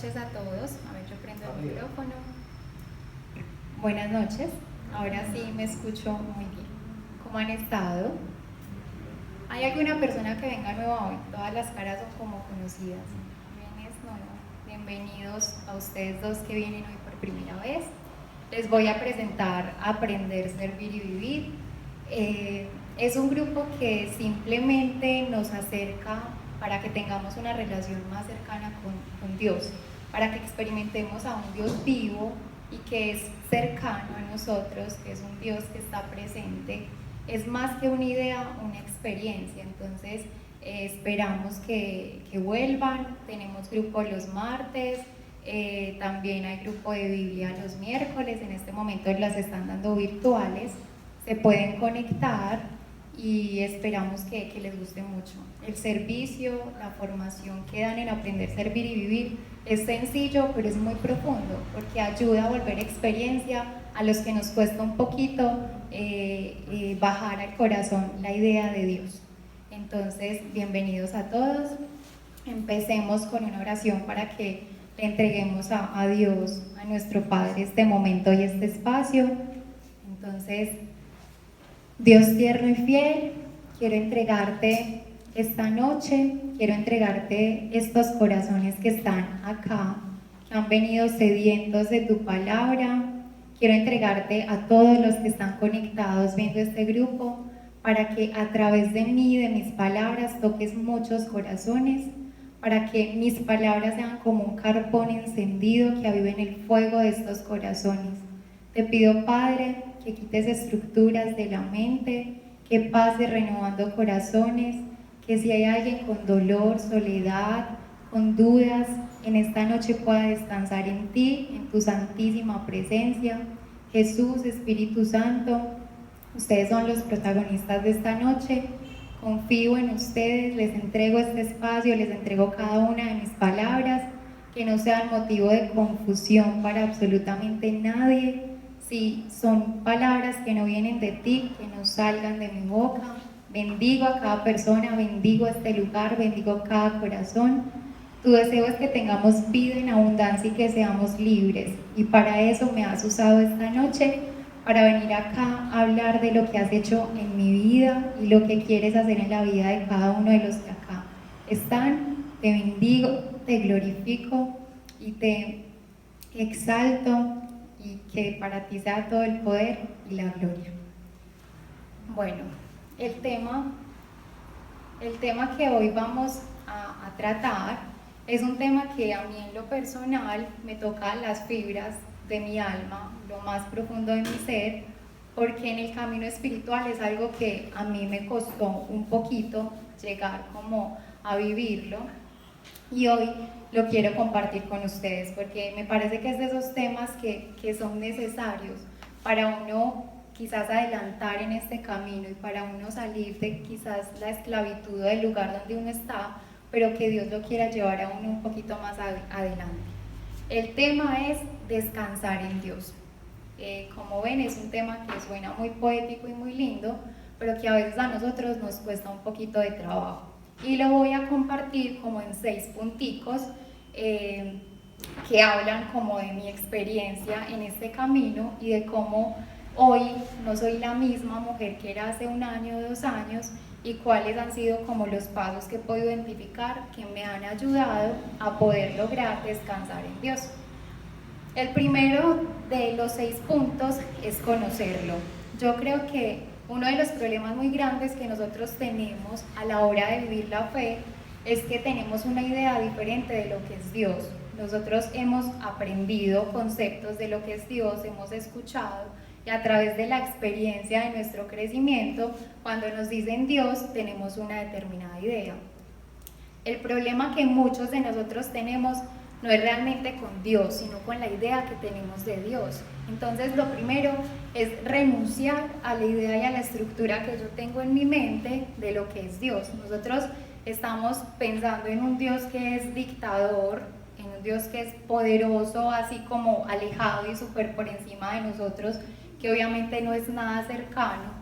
noches a todos. A ver, yo prendo el micrófono. Buenas noches. Ahora sí me escucho muy bien. ¿Cómo han estado? ¿Hay alguna persona que venga nueva hoy? Todas las caras son como conocidas. ¿Vienes nuevo? Bienvenidos a ustedes dos que vienen hoy por primera vez. Les voy a presentar Aprender, Servir y Vivir. Es un grupo que simplemente nos acerca para que tengamos una relación más cercana con Dios, para que experimentemos a un Dios vivo y que es cercano a nosotros, que es un Dios que está presente. Es más que una idea, una experiencia. Entonces esperamos que vuelvan. Tenemos grupo los martes, también hay grupo de Biblia los miércoles. En este momento las están dando virtuales, se pueden conectar y esperamos que les guste mucho. El servicio, la formación que dan en Aprender, Servir y Vivir es sencillo, pero es muy profundo, porque ayuda a volver experiencia a los que nos cuesta un poquito bajar al corazón la idea de Dios. Entonces, bienvenidos a todos. Empecemos con una oración para que le entreguemos a Dios, a nuestro Padre, este momento y este espacio. Entonces, Dios tierno y fiel, quiero entregarte esta noche, quiero entregarte estos corazones que están acá, que han venido sedientos de tu palabra. Quiero entregarte a todos los que están conectados viendo este grupo, para que a través de mí, de mis palabras, toques muchos corazones, para que mis palabras sean como un carbón encendido que avive en el fuego de estos corazones. Te pido, Padre, que quites estructuras de la mente, que pases renovando corazones, que si hay alguien con dolor, soledad, con dudas, en esta noche pueda descansar en ti, en tu santísima presencia. Jesús, Espíritu Santo, ustedes son los protagonistas de esta noche. Confío en ustedes, les entrego este espacio, les entrego cada una de mis palabras, que no sean motivo de confusión para absolutamente nadie. Si son palabras que no vienen de ti, que no salgan de mi boca. Bendigo a cada persona, bendigo este lugar, bendigo cada corazón. Tu deseo es que tengamos vida en abundancia y que seamos libres. Y para eso me has usado esta noche, para venir acá a hablar de lo que has hecho en mi vida y lo que quieres hacer en la vida de cada uno de los que acá están. Te bendigo, te glorifico y te exalto, y que para ti sea todo el poder y la gloria. Bueno, el tema que hoy vamos a tratar es un tema que a mí en lo personal me toca las fibras de mi alma, lo más profundo de mi ser, porque en el camino espiritual es algo que a mí me costó un poquito llegar como a vivirlo, y hoy lo quiero compartir con ustedes porque me parece que es de esos temas que son necesarios para uno quizás adelantar en este camino y para uno salir de quizás la esclavitud del lugar donde uno está, pero que Dios lo quiera llevar a uno un poquito más adelante. El tema es descansar en Dios. Como ven, es un tema que suena muy poético y muy lindo, pero que a veces a nosotros nos cuesta un poquito de trabajo. Y lo voy a compartir como en 6 punticos que hablan como de mi experiencia en este camino y de cómo hoy no soy la misma mujer que era hace 1 año o 2 años, y cuáles han sido como los pasos que he podido identificar que me han ayudado a poder lograr descansar en Dios. El primero de los 6 puntos es conocerlo. Yo creo que uno de los problemas muy grandes que nosotros tenemos a la hora de vivir la fe es que tenemos una idea diferente de lo que es Dios. Nosotros hemos aprendido conceptos de lo que es Dios, hemos escuchado, y a través de la experiencia de nuestro crecimiento, cuando nos dicen Dios, tenemos una determinada idea. El problema que muchos de nosotros tenemos no es realmente con Dios, sino con la idea que tenemos de Dios. Entonces, lo primero es renunciar a la idea y a la estructura que yo tengo en mi mente de lo que es Dios. Nosotros estamos pensando en un Dios que es dictador, en un Dios que es poderoso, así como alejado y súper por encima de nosotros, que obviamente no es nada cercano.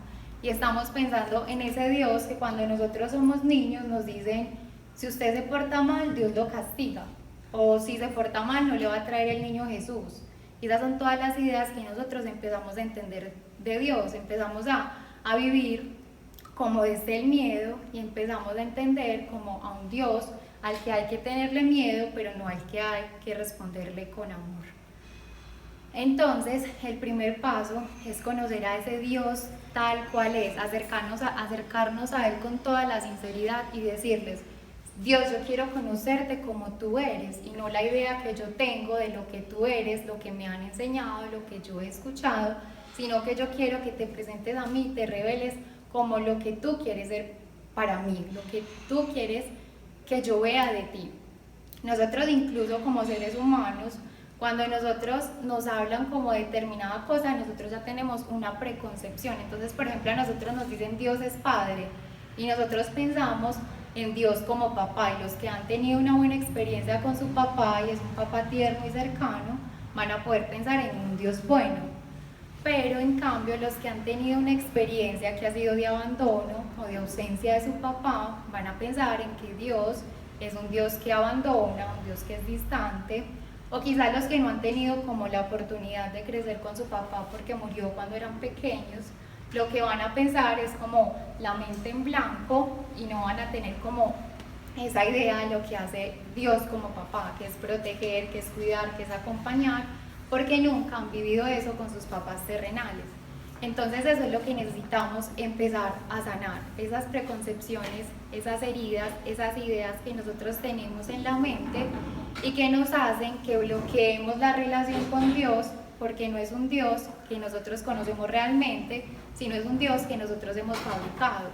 Y estamos pensando en ese Dios que cuando nosotros somos niños nos dicen: si usted se porta mal, Dios lo castiga. o si se porta mal no le va a traer el niño Jesús. Y esas son todas las ideas que nosotros empezamos a entender de Dios, empezamos a vivir como desde el miedo y empezamos a entender como a un Dios al que hay que tenerle miedo, pero no al que hay que responderle con amor. Entonces, el primer paso es conocer a ese Dios tal cual es, acercarnos a Él con toda la sinceridad y decirles: Dios, yo quiero conocerte como tú eres y no la idea que yo tengo de lo que tú eres, lo que me han enseñado, lo que yo he escuchado, sino que yo quiero que te presentes a mí, te reveles como lo que tú quieres ser para mí, lo que tú quieres que yo vea de ti. Nosotros incluso como seres humanos, cuando nosotros nos hablan como determinada cosa, nosotros ya tenemos una preconcepción. Entonces, por ejemplo, a nosotros nos dicen Dios es Padre y nosotros pensamos en Dios como papá, y los que han tenido una buena experiencia con su papá y es un papá tierno y cercano, van a poder pensar en un Dios bueno. Pero en cambio los que han tenido una experiencia que ha sido de abandono o de ausencia de su papá, van a pensar en que Dios es un Dios que abandona, un Dios que es distante, o quizás los que no han tenido como la oportunidad de crecer con su papá porque murió cuando eran pequeños, lo que van a pensar es como la mente en blanco y no van a tener como esa idea de lo que hace Dios como papá, que es proteger, que es cuidar, que es acompañar, porque nunca han vivido eso con sus papás terrenales. Entonces eso es lo que necesitamos empezar a sanar, esas preconcepciones, esas heridas, esas ideas que nosotros tenemos en la mente y que nos hacen que bloqueemos la relación con Dios, porque no es un Dios que nosotros conocemos realmente, sino es un Dios que nosotros hemos fabricado.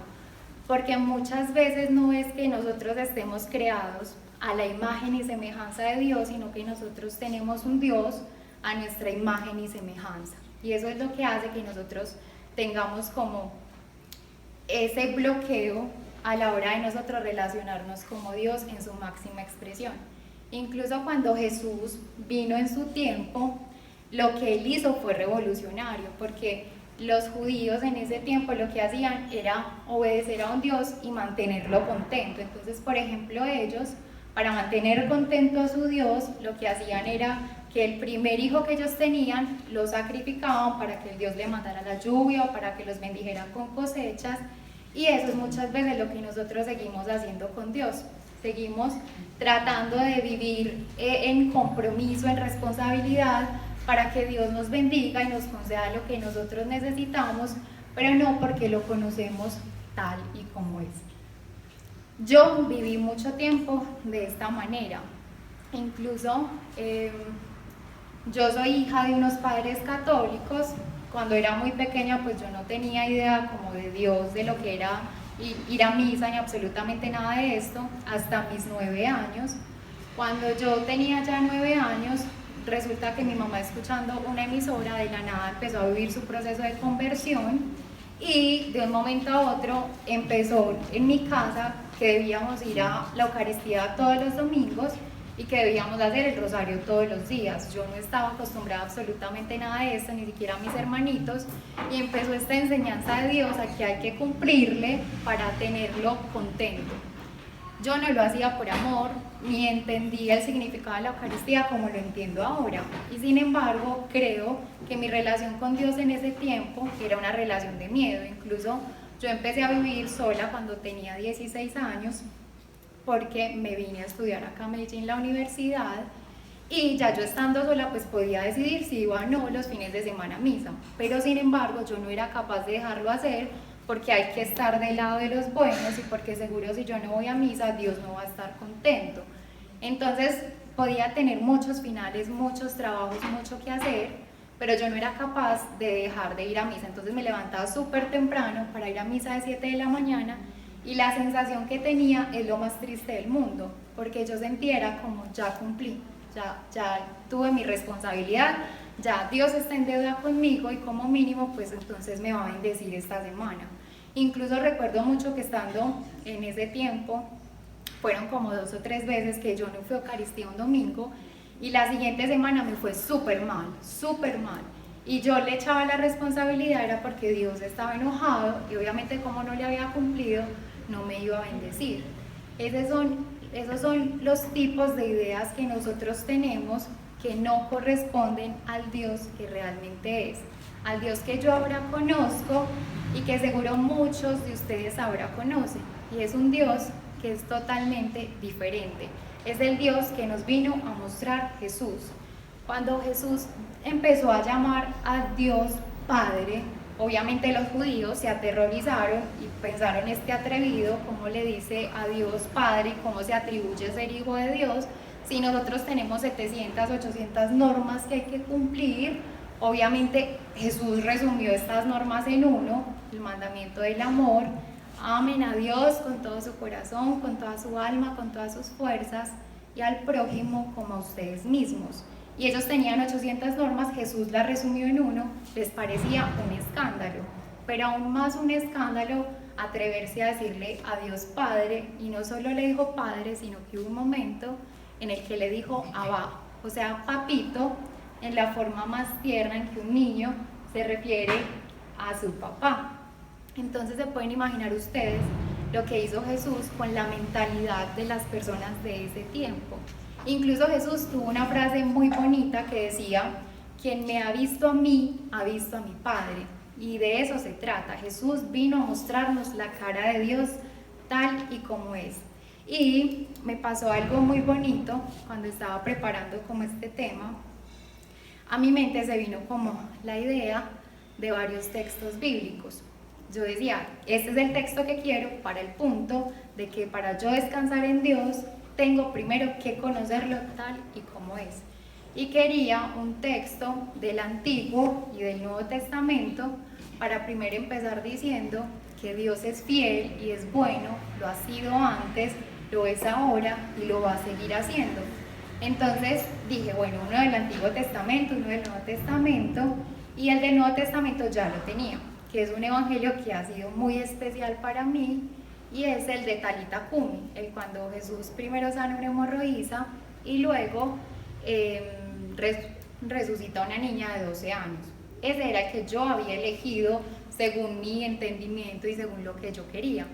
Porque muchas veces no es que nosotros estemos creados a la imagen y semejanza de Dios, sino que nosotros tenemos un Dios a nuestra imagen y semejanza. Y eso es lo que hace que nosotros tengamos como ese bloqueo a la hora de nosotros relacionarnos como Dios en su máxima expresión. Incluso cuando Jesús vino en su tiempo, lo que él hizo fue revolucionario, porque los judíos en ese tiempo lo que hacían era obedecer a un Dios y mantenerlo contento. Entonces, por ejemplo, ellos, para mantener contento a su Dios, lo que hacían era que el primer hijo que ellos tenían lo sacrificaban para que el Dios le mandara la lluvia o para que los bendijera con cosechas, y eso es muchas veces lo que nosotros seguimos haciendo con Dios. Seguimos tratando de vivir en compromiso, en responsabilidad, para que Dios nos bendiga y nos conceda lo que nosotros necesitamos, pero no porque lo conocemos tal y como es. Yo viví mucho tiempo de esta manera. Incluso yo soy hija de unos padres católicos. Cuando era muy pequeña, pues yo no tenía idea como de Dios, de lo que era ir a misa ni absolutamente nada de esto, hasta mis 9 años. Cuando yo tenía ya 9 años, resulta que mi mamá, escuchando una emisora, de la nada empezó a vivir su proceso de conversión, y de un momento a otro empezó en mi casa que debíamos ir a la Eucaristía todos los domingos y que debíamos hacer el rosario todos los días. Yo no estaba acostumbrada a absolutamente nada de esto, ni siquiera a mis hermanitos, y empezó esta enseñanza de Dios a que hay que cumplirle para tenerlo contento. Yo no lo hacía por amor, ni entendía el significado de la Eucaristía como lo entiendo ahora, y sin embargo creo que mi relación con Dios en ese tiempo era una relación de miedo. Incluso yo empecé a vivir sola cuando tenía 16 años, porque me vine a estudiar acá a Medellín, la universidad, y ya yo estando sola pues podía decidir si iba o no los fines de semana a misa, pero sin embargo yo no era capaz de dejarlo hacer, porque hay que estar del lado de los buenos y porque seguro si yo no voy a misa Dios no va a estar contento. Entonces podía tener muchos finales, muchos trabajos, mucho que hacer, pero yo no era capaz de dejar de ir a misa. Entonces me levantaba súper temprano para ir a misa de 7 de la mañana, y la sensación que tenía es lo más triste del mundo, porque yo sentía como ya cumplí, ya tuve mi responsabilidad, ya Dios está en deuda conmigo y como mínimo pues entonces me va a bendecir esta semana. Incluso recuerdo mucho que estando en ese tiempo, fueron como 2 o 3 veces que yo no fui a Eucaristía un domingo, y la siguiente semana me fue súper mal, y yo le echaba la responsabilidad, era porque Dios estaba enojado y obviamente como no le había cumplido, no me iba a bendecir. Esas son Esos son los tipos de ideas que nosotros tenemos que no corresponden al Dios que realmente es, al Dios que yo ahora conozco y que seguro muchos de ustedes ahora conocen. Y es un Dios que es totalmente diferente. Es el Dios que nos vino a mostrar Jesús. Cuando Jesús empezó a llamar a Dios Padre, obviamente los judíos se aterrorizaron y pensaron, este atrevido, ¿cómo le dice a Dios Padre? ¿Cómo se atribuye ser hijo de Dios? Si nosotros tenemos 700, 800 normas que hay que cumplir. Obviamente Jesús resumió estas normas en uno, el mandamiento del amor. Amen a Dios con todo su corazón, con toda su alma, con todas sus fuerzas, y al prójimo como a ustedes mismos. Y ellos tenían 800 normas, Jesús las resumió en uno. Les parecía un escándalo, pero aún más un escándalo atreverse a decirle a Dios Padre, y no solo le dijo Padre, sino que hubo un momento en el que le dijo Abba, o sea, papito, en la forma más tierna en que un niño se refiere a su papá. Entonces se pueden imaginar ustedes lo que hizo Jesús con la mentalidad de las personas de ese tiempo. Incluso Jesús tuvo una frase muy bonita que decía, quien me ha visto a mí, ha visto a mi Padre. Y de eso se trata. Jesús vino a mostrarnos la cara de Dios tal y como es. Y me pasó algo muy bonito cuando estaba preparando como este tema. A mi mente se vino como la idea de varios textos bíblicos. Yo decía, este es el texto que quiero para el punto de que para yo descansar en Dios, tengo primero que conocerlo tal y como es. Y quería un texto del Antiguo y del Nuevo Testamento para primero empezar diciendo que Dios es fiel y es bueno, lo ha sido antes, lo es ahora y lo va a seguir haciendo. Entonces dije, bueno, uno del Antiguo Testamento, uno del Nuevo Testamento, y el del Nuevo Testamento ya lo tenía, que es un evangelio que ha sido muy especial para mí, y es el de Talita Cumi, el cuando Jesús primero sana una hemorroísa y luego resucita a una niña de 12 años. Ese era el que yo había elegido según mi entendimiento y según lo que yo quería.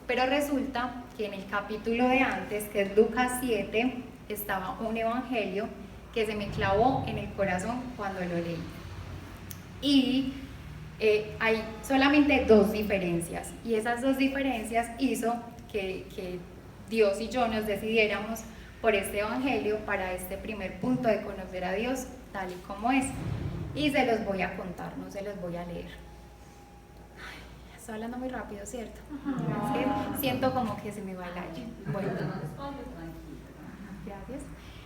Pero resulta que en el capítulo de antes, que es Lucas 7, estaba un evangelio que se me clavó en el corazón cuando lo leí. Y hay solamente dos diferencias, y esas dos diferencias hizo que Dios y yo nos decidiéramos por este evangelio para este primer punto de conocer a Dios tal y como es. Y se los voy a contar, no se los voy a leer. Ay, estoy hablando muy rápido, ¿cierto? ¿Sí? Siento como que se me va el aire. Bueno, gracias.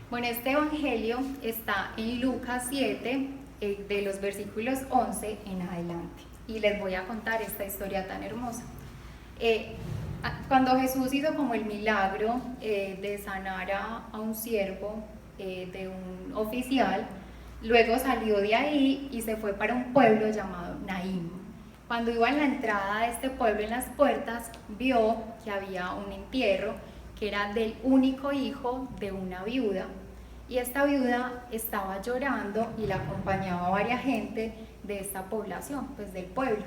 Bueno, este evangelio está en Lucas 7, de los versículos 11 en adelante, y les voy a contar esta historia tan hermosa. Cuando Jesús hizo como el milagro de sanar a un siervo de un oficial, luego salió de ahí y se fue para un pueblo llamado Naín. Cuando iba en la entrada de este pueblo, en las puertas, vio que había un entierro que era del único hijo de una viuda. Y esta viuda estaba llorando y la acompañaba varias gente de esta población, pues del pueblo.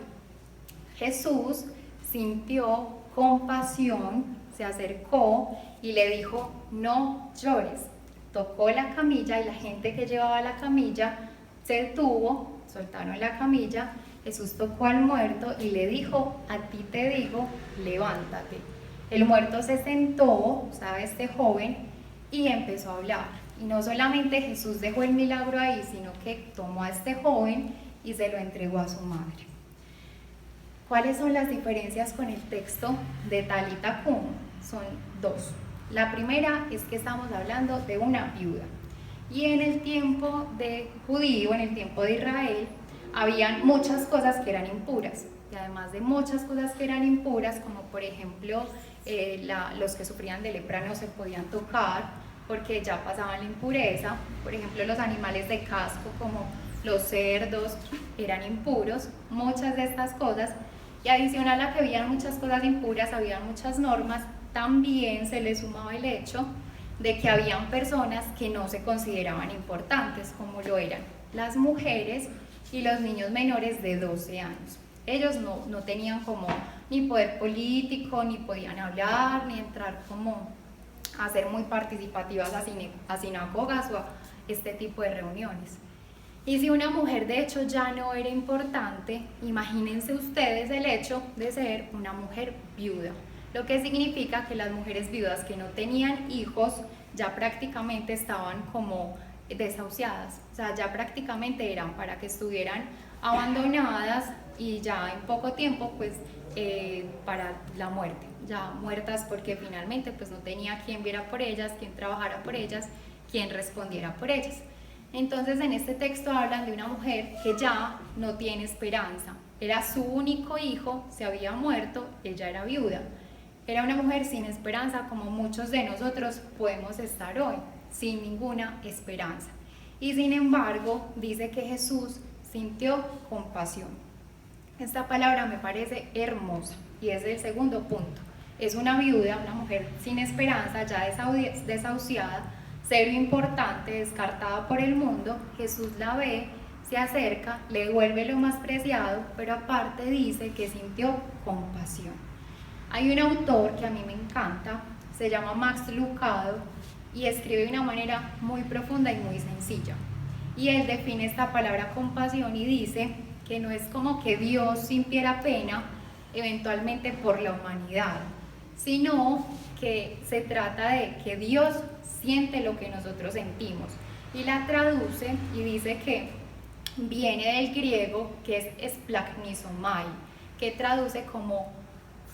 Jesús sintió compasión, se acercó y le dijo, no llores. Tocó la camilla y la gente que llevaba la camilla se detuvo, soltaron la camilla. Jesús tocó al muerto y le dijo, a ti te digo, levántate. El muerto se sentó, ¿sabe? Este joven, y empezó a hablar. Y no solamente Jesús dejó el milagro ahí, sino que tomó a este joven y se lo entregó a su madre. ¿Cuáles son las diferencias con el texto de Talita Cumi? Son dos. La primera es que estamos hablando de una viuda. Y en el tiempo de judío, en el tiempo de Israel, habían muchas cosas que eran impuras. Y además de muchas cosas que eran impuras, como por ejemplo, los que sufrían de lepra no se podían tocar, porque ya pasaban la impureza. Por ejemplo, los animales de casco como los cerdos eran impuros, muchas de estas cosas, y adicional a que habían muchas cosas impuras, habían muchas normas, también se le sumaba el hecho de que habían personas que no se consideraban importantes, como lo eran las mujeres y los niños menores de 12 años. Ellos no tenían como ni poder político, ni podían hablar, ni entrar como a ser muy participativas a sinagogas o a este tipo de reuniones. Y si una mujer de hecho ya no era importante, imagínense ustedes el hecho de ser una mujer viuda, lo que significa que las mujeres viudas que no tenían hijos ya prácticamente estaban como desahuciadas, o sea, ya prácticamente eran para que estuvieran abandonadas y ya en poco tiempo pues para la muerte, ya muertas porque finalmente pues no tenía quien viera por ellas, quien trabajara por ellas, quien respondiera por ellas. Entonces en este texto hablan de una mujer que ya no tiene esperanza, era su único hijo, se había muerto, ella era viuda. Era una mujer sin esperanza, como muchos de nosotros podemos estar hoy, sin ninguna esperanza. Y sin embargo, dice que Jesús sintió compasión. Esta palabra me parece hermosa y es el segundo punto. Es una viuda, una mujer sin esperanza, ya desahuciada, cero importante, descartada por el mundo. Jesús la ve, se acerca, le devuelve lo más preciado, pero aparte dice que sintió compasión. Hay un autor que a mí me encanta, se llama Max Lucado y escribe de una manera muy profunda y muy sencilla. Y él define esta palabra compasión y dice que no es como que Dios sintiera pena eventualmente por la humanidad, sino que se trata de que Dios siente lo que nosotros sentimos. Y la traduce y dice que viene del griego que es esplagnisomai, que traduce como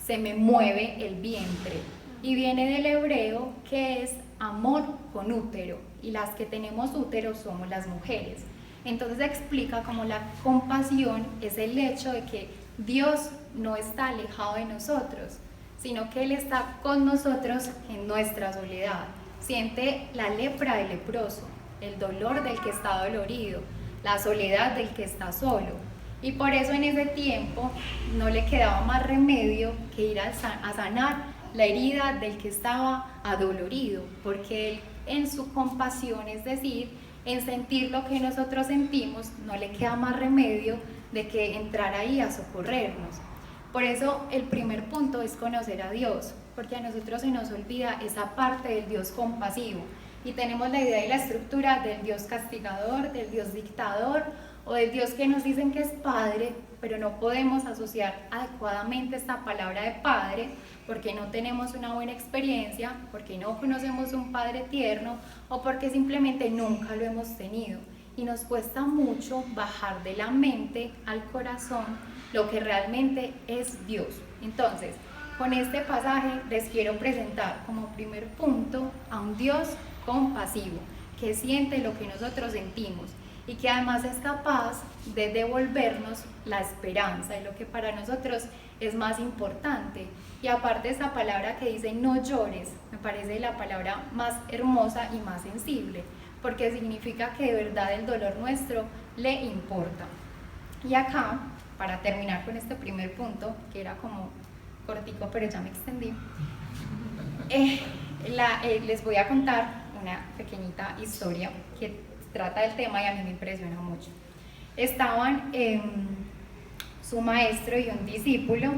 se me mueve el vientre, y viene del hebreo que es amor con útero, y las que tenemos útero somos las mujeres. Entonces explica cómo la compasión es el hecho de que Dios no está alejado de nosotros, sino que Él está con nosotros en nuestra soledad. Siente la lepra del leproso, el dolor del que está dolorido, la soledad del que está solo. Y por eso en ese tiempo no le quedaba más remedio que ir a sanar la herida del que estaba adolorido, porque Él en su compasión, es decir, en sentir lo que nosotros sentimos, no le queda más remedio de que entrar ahí a socorrernos. Por eso el primer punto es conocer a Dios, porque a nosotros se nos olvida esa parte del Dios compasivo y tenemos la idea y la estructura del Dios castigador, del Dios dictador o del Dios que nos dicen que es Padre, pero no podemos asociar adecuadamente esta palabra de Padre porque no tenemos una buena experiencia, porque no conocemos un Padre tierno o porque simplemente nunca lo hemos tenido. Y nos cuesta mucho bajar de la mente al corazón lo que realmente es Dios. Entonces, con este pasaje les quiero presentar como primer punto a un Dios compasivo, que siente lo que nosotros sentimos y que además es capaz de devolvernos la esperanza y lo que para nosotros es más importante. Y aparte esa palabra que dice no llores, me parece la palabra más hermosa y más sensible, porque significa que de verdad el dolor nuestro le importa. Y acá, para terminar con este primer punto, que era como cortico, pero ya me extendí, les voy a contar una pequeñita historia que trata del tema y a mí me impresiona mucho. Estaban su maestro y un discípulo,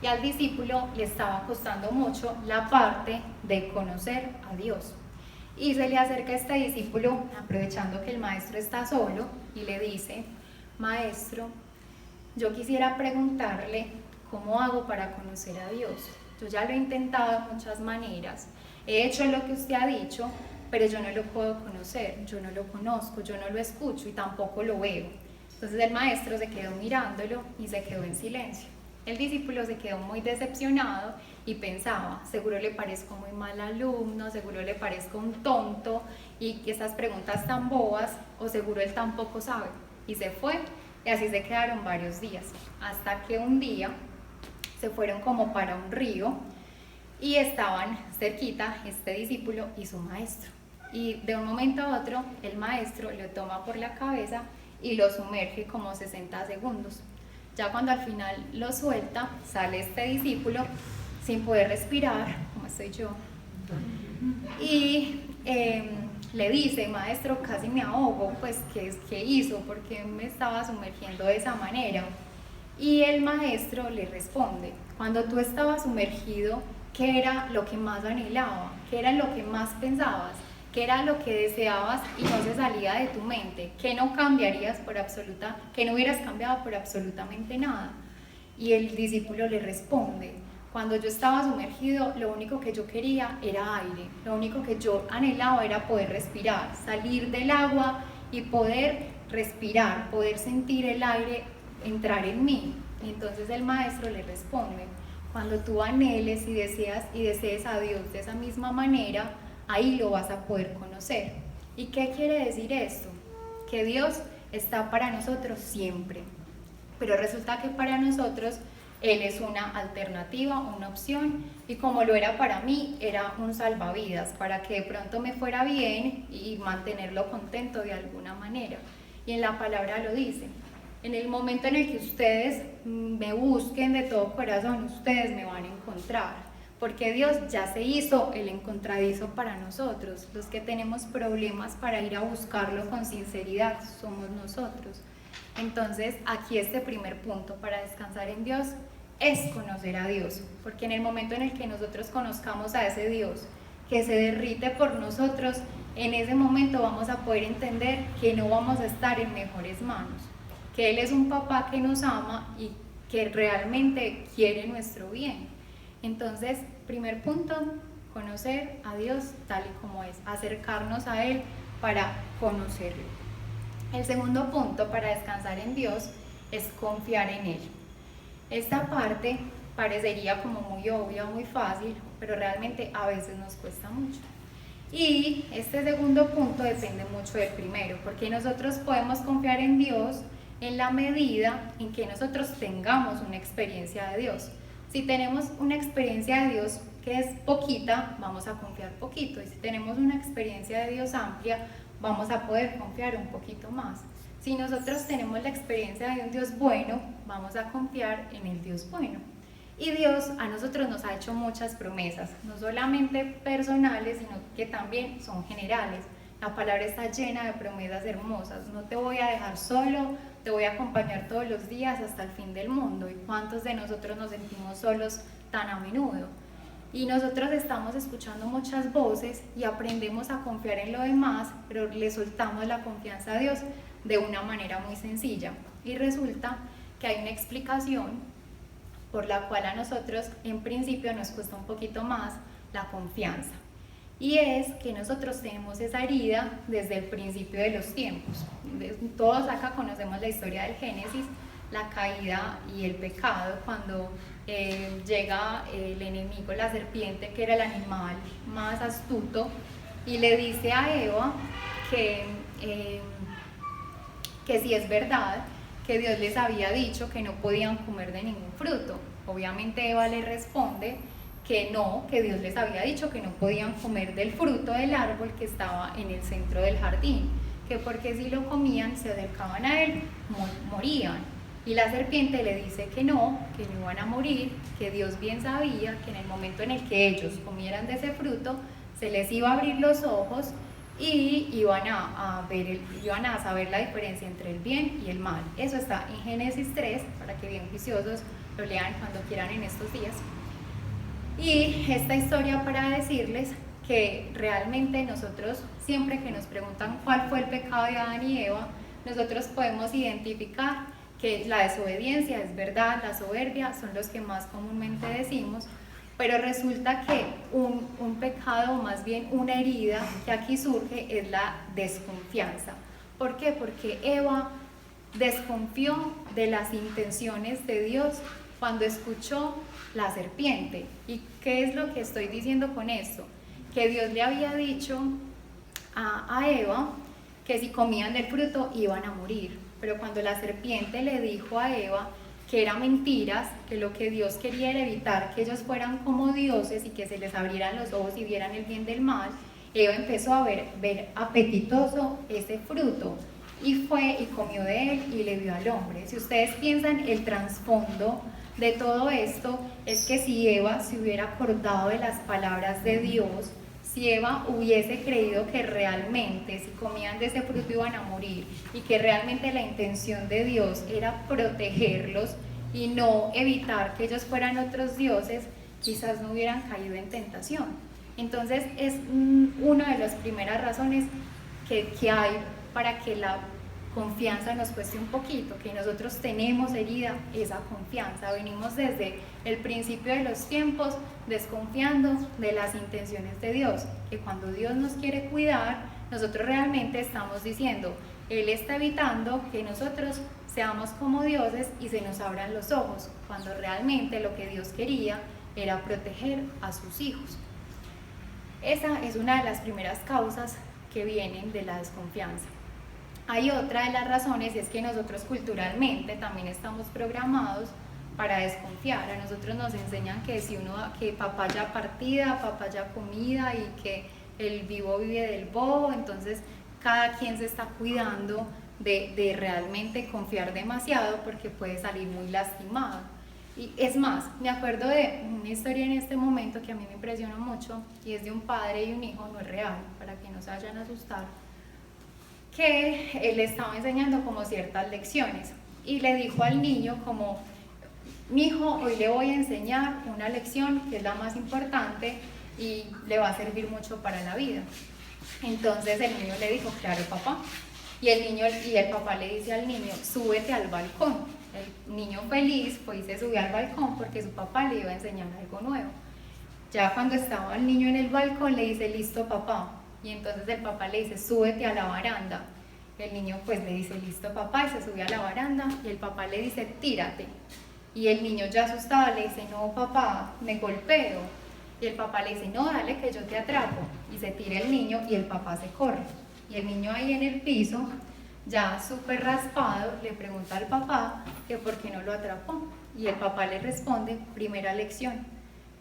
y al discípulo le estaba costando mucho la parte de conocer a Dios. Y se le acerca a este discípulo, aprovechando que el maestro está solo, y le dice: maestro, yo quisiera preguntarle cómo hago para conocer a Dios. Yo ya lo he intentado de muchas maneras, he hecho lo que usted ha dicho, pero yo no lo puedo conocer, yo no lo conozco, yo no lo escucho y tampoco lo veo. Entonces el maestro se quedó mirándolo y se quedó en silencio. El discípulo se quedó muy decepcionado y pensaba: seguro le parezco muy mal alumno, seguro le parezco un tonto y que esas preguntas tan bobas, o seguro él tampoco sabe. Y se fue, y así se quedaron varios días, hasta que un día se fueron como para un río y estaban cerquita este discípulo y su maestro. Y de un momento a otro el maestro lo toma por la cabeza y lo sumerge como 60 segundos. Ya cuando al final lo suelta, sale este discípulo sin poder respirar, como estoy yo, y le dice: maestro, casi me ahogo, pues ¿qué hizo? ¿Por qué me estaba sumergiendo de esa manera? Y el maestro le responde: cuando tú estabas sumergido ¿qué era lo que más anhelaba? ¿Qué era lo que más pensabas? ¿Qué era lo que deseabas y no se salía de tu mente? ¿Qué no cambiarías que no hubieras cambiado por absolutamente nada? Y el discípulo le responde: cuando yo estaba sumergido, lo único que yo quería era aire, lo único que yo anhelaba era poder respirar, salir del agua y poder respirar, poder sentir el aire entrar en mí. Y entonces el maestro le responde: cuando tú anheles y desees a Dios de esa misma manera, ahí lo vas a poder conocer. ¿Y qué quiere decir esto? Que Dios está para nosotros siempre, pero resulta que para nosotros Él es una alternativa, una opción, y como lo era para mí, era un salvavidas, para que de pronto me fuera bien y mantenerlo contento de alguna manera. Y en la palabra lo dice: en el momento en el que ustedes me busquen de todo corazón, ustedes me van a encontrar. Porque Dios ya se hizo el encontradizo para nosotros. Los que tenemos problemas para ir a buscarlo con sinceridad somos nosotros. Entonces, aquí este primer punto para descansar en Dios es conocer a Dios. Porque en el momento en el que nosotros conozcamos a ese Dios que se derrite por nosotros, en ese momento vamos a poder entender que no vamos a estar en mejores manos. Que Él es un papá que nos ama y que realmente quiere nuestro bien. Entonces, primer punto, conocer a Dios tal y como es, acercarnos a Él para conocerlo. El segundo punto para descansar en Dios es confiar en Él. Esta parte parecería como muy obvia, muy fácil, pero realmente a veces nos cuesta mucho. Y este segundo punto depende mucho del primero, porque nosotros podemos confiar en Dios en la medida en que nosotros tengamos una experiencia de Dios. Si tenemos una experiencia de Dios que es poquita, vamos a confiar poquito. Y si tenemos una experiencia de Dios amplia, vamos a poder confiar un poquito más. Si nosotros tenemos la experiencia de un Dios bueno, vamos a confiar en el Dios bueno. Y Dios a nosotros nos ha hecho muchas promesas, no solamente personales, sino que también son generales. La palabra está llena de promesas hermosas. No te voy a dejar solo, te voy a acompañar todos los días hasta el fin del mundo. ¿Y cuántos de nosotros nos sentimos solos tan a menudo? Y nosotros estamos escuchando muchas voces y aprendemos a confiar en lo demás, pero le soltamos la confianza a Dios de una manera muy sencilla. Y resulta que hay una explicación por la cual a nosotros en principio nos cuesta un poquito más la confianza. Y es que nosotros tenemos esa herida desde el principio de los tiempos. Todos acá conocemos la historia del Génesis, la caída y el pecado, cuando llega el enemigo, la serpiente, que era el animal más astuto, y le dice a Eva que si es verdad que Dios les había dicho que no podían comer de ningún fruto. Obviamente Eva le responde que no, que Dios les había dicho que no podían comer del fruto del árbol que estaba en el centro del jardín, que porque si lo comían, se acercaban a él, morían. Y la serpiente le dice que no iban a morir, que Dios bien sabía que en el momento en el que ellos comieran de ese fruto, se les iba a abrir los ojos y iban a saber la diferencia entre el bien y el mal. Eso está en Génesis 3, para que bien juiciosos lo lean cuando quieran en estos días. Y esta historia para decirles que realmente nosotros, siempre que nos preguntan cuál fue el pecado de Adán y Eva, nosotros podemos identificar que la desobediencia es verdad, la soberbia son los que más comúnmente decimos, pero resulta que un pecado, o más bien una herida que aquí surge, es la desconfianza. ¿Por qué? Porque Eva desconfió de las intenciones de Dios cuando escuchó la serpiente. ¿Y qué es lo que estoy diciendo con esto? Que Dios le había dicho a Eva que si comían del fruto iban a morir, pero cuando la serpiente le dijo a Eva que eran mentiras, que lo que Dios quería era evitar que ellos fueran como dioses y que se les abrieran los ojos y vieran el bien del mal, Eva empezó a ver apetitoso ese fruto y fue y comió de él y le dio al hombre. Si ustedes piensan, el trasfondo de todo esto es que si Eva se hubiera acordado de las palabras de Dios, si Eva hubiese creído que realmente si comían de ese fruto iban a morir y que realmente la intención de Dios era protegerlos y no evitar que ellos fueran otros dioses, quizás no hubieran caído en tentación. Entonces es una de las primeras razones que hay para que la confianza nos cueste un poquito, que nosotros tenemos herida esa confianza. Venimos desde el principio de los tiempos desconfiando de las intenciones de Dios, que cuando Dios nos quiere cuidar, nosotros realmente estamos diciendo, Él está evitando que nosotros seamos como dioses y se nos abran los ojos, cuando realmente lo que Dios quería era proteger a sus hijos. Esa es una de las primeras causas que vienen de la desconfianza. Hay otra de las razones, y es que nosotros culturalmente también estamos programados para desconfiar. A nosotros nos enseñan que que papaya partida, papaya comida, y que el vivo vive del bobo. Entonces cada quien se está cuidando de realmente confiar demasiado, porque puede salir muy lastimado. Y es más, me acuerdo de una historia en este momento que a mí me impresionó mucho, y es de un padre y un hijo, no es real, para que no se vayan a asustar, que él le estaba enseñando como ciertas lecciones, y le dijo al niño como, mijo, hoy le voy a enseñar una lección que es la más importante y le va a servir mucho para la vida. Entonces el niño le dijo, claro papá, y el papá le dice al niño, súbete al balcón. El niño feliz fue y se subió al balcón porque su papá le iba a enseñar algo nuevo. Ya cuando estaba el niño en el balcón le dice, listo papá, y entonces el papá le dice, súbete a la baranda. El niño pues le dice, listo papá, y se sube a la baranda, y el papá le dice, tírate. Y el niño ya asustado le dice, no papá, me golpeo. Y el papá le dice, no, dale que yo te atrapo. Y se tira el niño y el papá se corre. Y el niño ahí en el piso, ya súper raspado, le pregunta al papá que por qué no lo atrapó. Y el papá le responde, primera lección,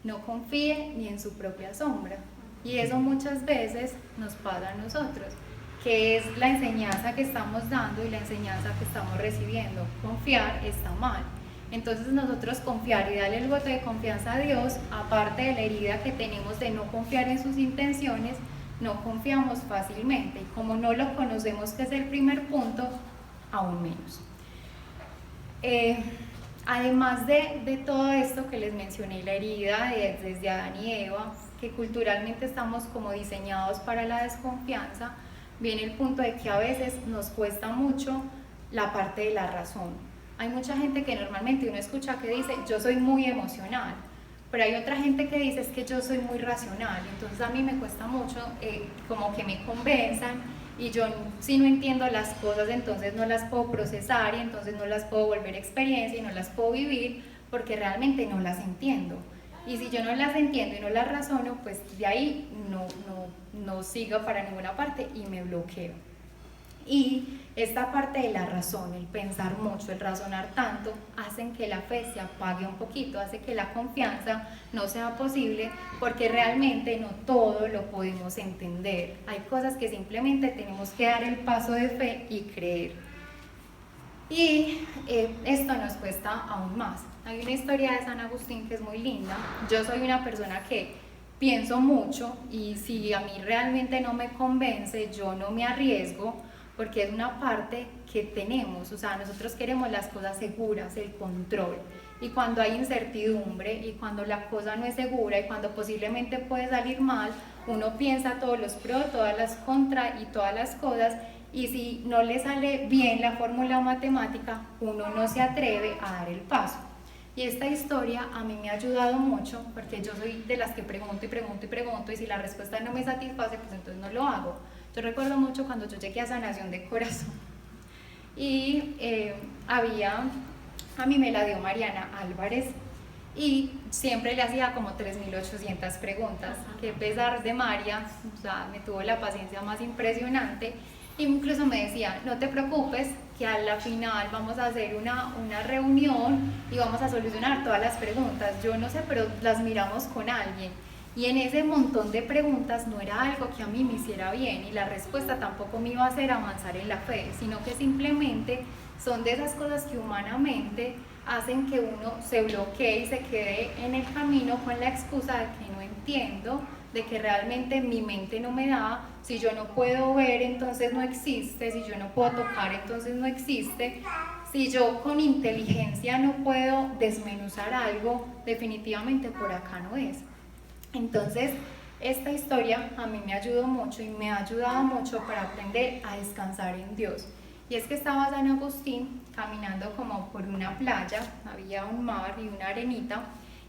no confíe ni en su propia sombra. Y eso muchas veces nos pasa a nosotros, que es la enseñanza que estamos dando y la enseñanza que estamos recibiendo. Confiar está mal. Entonces nosotros confiar y darle el voto de confianza a Dios, aparte de la herida que tenemos de no confiar en sus intenciones, no confiamos fácilmente. Y como no lo conocemos, que es el primer punto, aún menos. Además de todo esto que les mencioné, la herida desde Adán y Eva, que culturalmente estamos como diseñados para la desconfianza, viene el punto de que a veces nos cuesta mucho la parte de la razón. Hay mucha gente que normalmente uno escucha que dice, yo soy muy emocional, pero hay otra gente que dice, es que yo soy muy racional. Entonces a mí me cuesta mucho como que me convenzan, y yo si no entiendo las cosas, entonces no las puedo procesar, y entonces no las puedo volver experiencia y no las puedo vivir porque realmente no las entiendo. Y si yo no las entiendo y no las razono, pues de ahí no sigo para ninguna parte y me bloqueo. Y esta parte de la razón, el pensar mucho, el razonar tanto, hacen que la fe se apague un poquito, hace que la confianza no sea posible, porque realmente no todo lo podemos entender. Hay cosas que simplemente tenemos que dar el paso de fe y creer. Y esto nos cuesta aún más. Hay una historia de San Agustín que es muy linda. Yo soy una persona que pienso mucho, y si a mí realmente no me convence, yo no me arriesgo, porque es una parte que tenemos. O sea, nosotros queremos las cosas seguras, el control, y cuando hay incertidumbre y cuando la cosa no es segura y cuando posiblemente puede salir mal, uno piensa todos los pros, todas las contra y todas las cosas, y si no le sale bien la fórmula matemática, uno no se atreve a dar el paso. Y esta historia a mí me ha ayudado mucho, porque yo soy de las que pregunto y pregunto y pregunto, y si la respuesta no me satisface, pues entonces no lo hago. Yo recuerdo mucho cuando yo llegué a Sanación de Corazón, y a mí me la dio Mariana Álvarez, y siempre le hacía como 3.800 preguntas, que a pesar de María, o sea, me tuvo la paciencia más impresionante, y incluso me decía, no te preocupes, que a la final vamos a hacer una reunión y vamos a solucionar todas las preguntas. Yo no sé, pero las miramos con alguien. Y en ese montón de preguntas no era algo que a mí me hiciera bien, y la respuesta tampoco me iba a hacer avanzar en la fe, sino que simplemente son de esas cosas que humanamente hacen que uno se bloquee y se quede en el camino con la excusa de que no entiendo, de que realmente mi mente no me da. Si yo no puedo ver, entonces no existe. Si yo no puedo tocar, entonces no existe. si yo con inteligencia no puedo desmenuzar algo, definitivamente por acá no es. Entonces, esta historia a mí me ayudó mucho y me ha ayudado mucho para aprender a descansar en Dios. Y es que estaba San Agustín caminando como por una playa, había un mar y una arenita,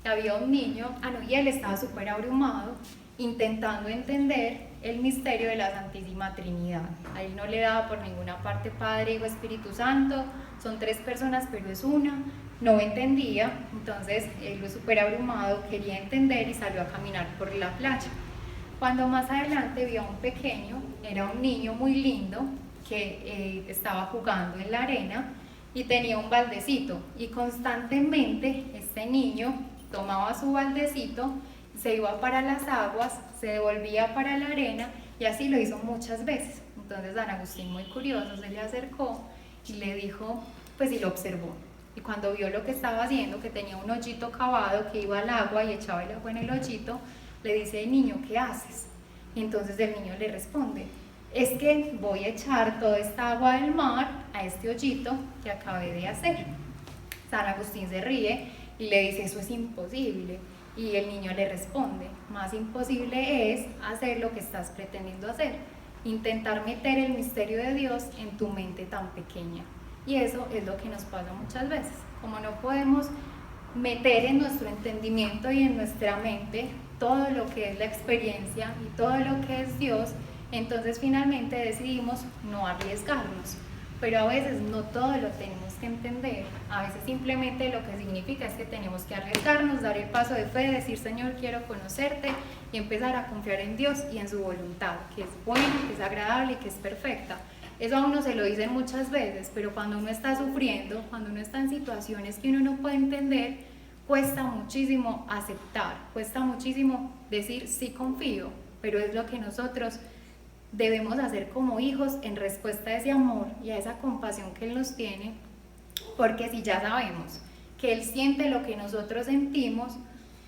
y había un niño, y él estaba súper abrumado, intentando entender el misterio de la Santísima Trinidad. A él no le daba por ninguna parte Padre, Hijo, Espíritu Santo, son 3 personas pero es una, no entendía, entonces él súper abrumado quería entender y salió a caminar por la playa. Cuando más adelante vio a un pequeño, era un niño muy lindo que estaba jugando en la arena y tenía un baldecito, y constantemente este niño tomaba su baldecito, se iba para las aguas, se devolvía para la arena, y así lo hizo muchas veces. Entonces San Agustín, muy curioso, se le acercó y le dijo, pues, y lo observó. Y cuando vio lo que estaba haciendo, que tenía un hoyito cavado, que iba al agua y echaba el agua en el hoyito, le dice, niño, ¿qué haces? Y entonces el niño le responde, es que voy a echar toda esta agua del mar a este hoyito que acabé de hacer. San Agustín se ríe y le dice, eso es imposible. Y el niño le responde, más imposible es hacer lo que estás pretendiendo hacer, intentar meter el misterio de Dios en tu mente tan pequeña. Y eso es lo que nos pasa muchas veces, como no podemos meter en nuestro entendimiento y en nuestra mente todo lo que es la experiencia y todo lo que es Dios, entonces finalmente decidimos no arriesgarnos. Pero a veces no todo lo tenemos que entender, a veces simplemente lo que significa es que tenemos que arriesgarnos, dar el paso de fe, decir, Señor, quiero conocerte, y empezar a confiar en Dios y en su voluntad, que es buena, que es agradable y que es perfecta. Eso a uno se lo dicen muchas veces, pero cuando uno está sufriendo, cuando uno está en situaciones que uno no puede entender, cuesta muchísimo aceptar, cuesta muchísimo decir, sí confío, pero es lo que nosotros debemos hacer como hijos en respuesta a ese amor y a esa compasión que Él nos tiene, porque si ya sabemos que Él siente lo que nosotros sentimos,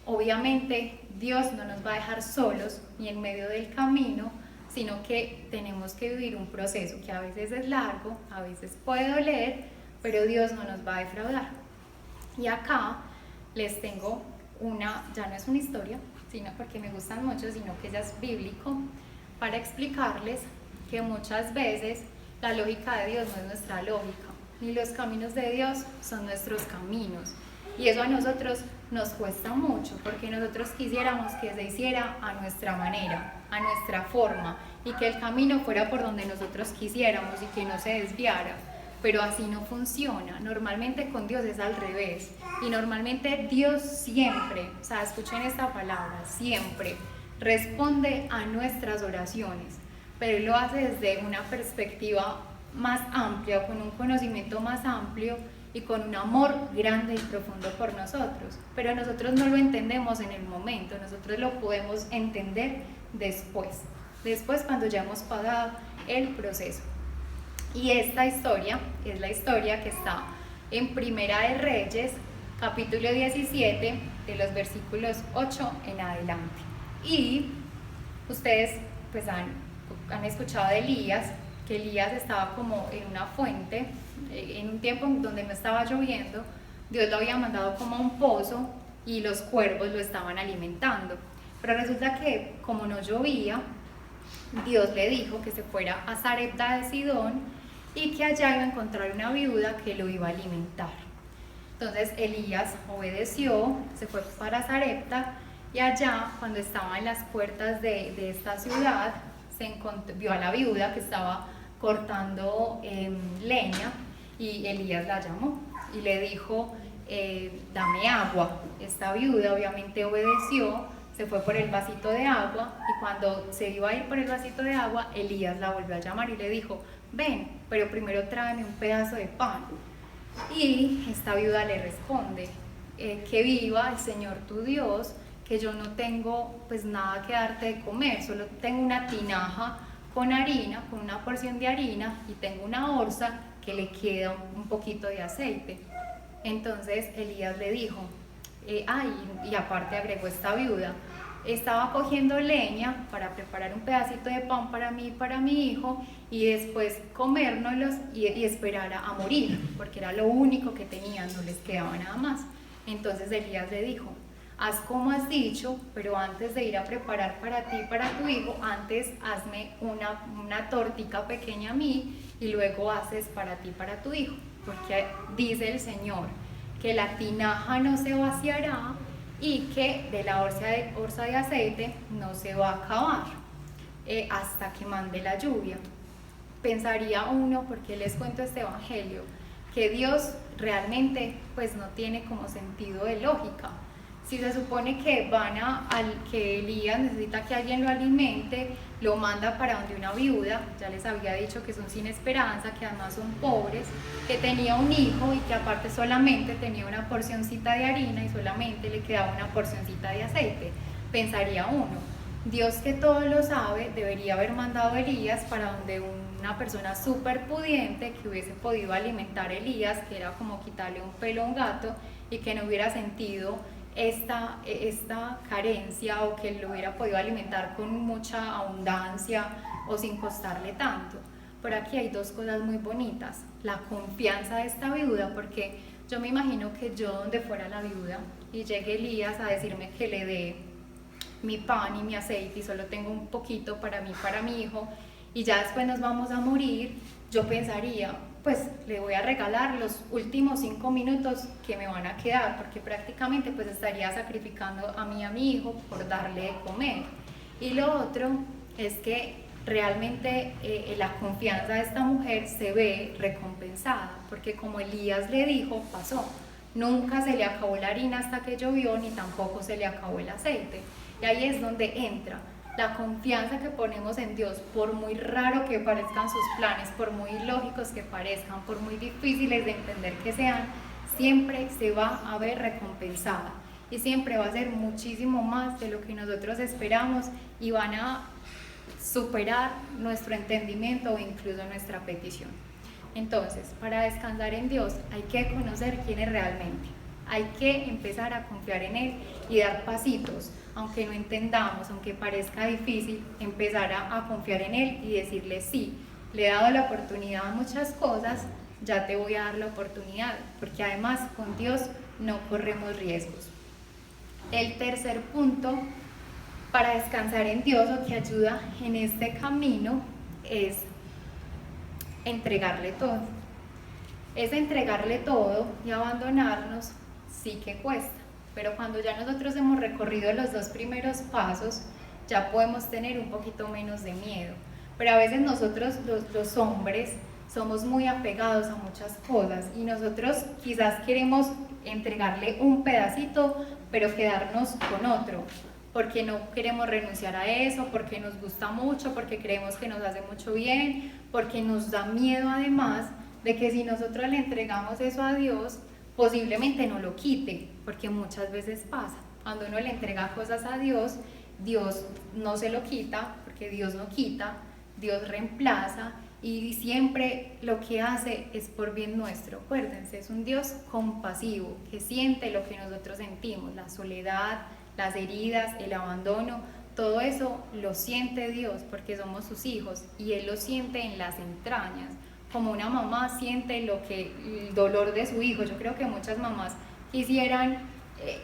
obviamente Dios no nos va a dejar solos ni en medio del camino, sino que tenemos que vivir un proceso que a veces es largo, a veces puede doler, pero Dios no nos va a defraudar. Y acá les tengo ya no es una historia, sino porque me gustan mucho, sino que ya es bíblico, para explicarles que muchas veces la lógica de Dios no es nuestra lógica, ni los caminos de Dios son nuestros caminos. Y eso a nosotros nos cuesta mucho, porque nosotros quisiéramos que se hiciera a nuestra manera, a nuestra forma, y que el camino fuera por donde nosotros quisiéramos y que no se desviara. Pero así no funciona. Normalmente con Dios es al revés. Y normalmente Dios siempre, o sea, escuchen esta palabra, siempre responde a nuestras oraciones, pero Él lo hace desde una perspectiva más amplia, con un conocimiento más amplio y con un amor grande y profundo por nosotros. Pero nosotros no lo entendemos en el momento, nosotros lo podemos entender después cuando ya hemos pasado el proceso. Y esta historia es la historia que está en Primera de Reyes, capítulo 17, de los versículos 8 en adelante. Y ustedes pues han escuchado de Elías, que Elías estaba como en una fuente, en un tiempo donde no estaba lloviendo, Dios lo había mandado como a un pozo y los cuervos lo estaban alimentando. Pero resulta que como no llovía, Dios le dijo que se fuera a Sarepta de Sidón y que allá iba a encontrar una viuda que lo iba a alimentar. Entonces Elías obedeció, se fue para Sarepta, y allá, cuando estaba en las puertas de esta ciudad, vio a la viuda que estaba cortando leña, y Elías la llamó y le dijo, dame agua. Esta viuda obviamente obedeció, se fue por el vasito de agua, y cuando se iba a ir por el vasito de agua, Elías la volvió a llamar y le dijo, ven, pero primero tráeme un pedazo de pan. Y esta viuda le responde, que viva el Señor tu Dios, que yo no tengo pues nada que darte de comer, solo tengo una tinaja con harina, con una porción de harina, y tengo una orza que le queda un poquito de aceite. Entonces Elías le dijo, y aparte agregó esta viuda, estaba cogiendo leña para preparar un pedacito de pan para mí y para mi hijo, y después comérnoslos y esperar a morir, porque era lo único que tenían, no les quedaba nada más. Entonces Elías le dijo: haz como has dicho, pero antes de ir a preparar para ti y para tu hijo, antes hazme una tortica pequeña a mí y luego haces para ti y para tu hijo, porque dice el Señor que la tinaja no se vaciará y que de la orza de aceite no se va a acabar hasta que mande la lluvia. Pensaría uno, porque les cuento este evangelio, que Dios realmente pues no tiene como sentido de lógica. Si se supone que que Elías necesita que alguien lo alimente, lo manda para donde una viuda, ya les había dicho que son sin esperanza, que además son pobres, que tenía un hijo y que aparte solamente tenía una porcioncita de harina y solamente le quedaba una porcioncita de aceite. Pensaría uno, Dios, que todo lo sabe, debería haber mandado a Elías para donde una persona súper pudiente que hubiese podido alimentar a Elías, que era como quitarle un pelo a un gato, y que no hubiera sentido esta carencia, o que lo hubiera podido alimentar con mucha abundancia o sin costarle tanto. Por aquí hay dos cosas muy bonitas: la confianza de esta viuda, porque yo me imagino que yo, donde fuera la viuda y llegue Elías a decirme que le dé mi pan y mi aceite y solo tengo un poquito para mí, para mi hijo, y ya después nos vamos a morir, yo pensaría, pues le voy a regalar los últimos 5 minutos que me van a quedar, porque prácticamente pues estaría sacrificando a mí y a mi hijo por darle de comer. Y lo otro es que realmente la confianza de esta mujer se ve recompensada, porque como Elías le dijo, pasó. Nunca se le acabó la harina hasta que llovió, ni tampoco se le acabó el aceite. Y ahí es donde entra la confianza que ponemos en Dios. Por muy raro que parezcan sus planes, por muy ilógicos que parezcan, por muy difíciles de entender que sean, siempre se va a ver recompensada y siempre va a ser muchísimo más de lo que nosotros esperamos, y van a superar nuestro entendimiento o incluso nuestra petición. Entonces, para descansar en Dios hay que conocer quién es realmente. Hay que empezar a confiar en Él y dar pasitos, aunque no entendamos, aunque parezca difícil, empezar a confiar en Él y decirle: sí, le he dado la oportunidad a muchas cosas, ya te voy a dar la oportunidad, porque además con Dios no corremos riesgos. El tercer punto para descansar en Dios, o que ayuda en este camino, es entregarle todo. Es entregarle todo y abandonarnos. Sí que cuesta, pero cuando ya nosotros hemos recorrido los 2 primeros pasos, ya podemos tener un poquito menos de miedo. Pero a veces nosotros los hombres somos muy apegados a muchas cosas, y nosotros quizás queremos entregarle un pedacito pero quedarnos con otro, porque no queremos renunciar a eso, porque nos gusta mucho, porque creemos que nos hace mucho bien, porque nos da miedo además de que si nosotros le entregamos eso a Dios, posiblemente no lo quite, porque muchas veces pasa. Cuando uno le entrega cosas a Dios, Dios no se lo quita, porque Dios no quita, Dios reemplaza, y siempre lo que hace es por bien nuestro. Acuérdense, es un Dios compasivo, que siente lo que nosotros sentimos, la soledad, las heridas, el abandono, todo eso lo siente Dios porque somos sus hijos, y Él lo siente en las entrañas. Como una mamá siente el dolor de su hijo. Yo creo que muchas mamás quisieran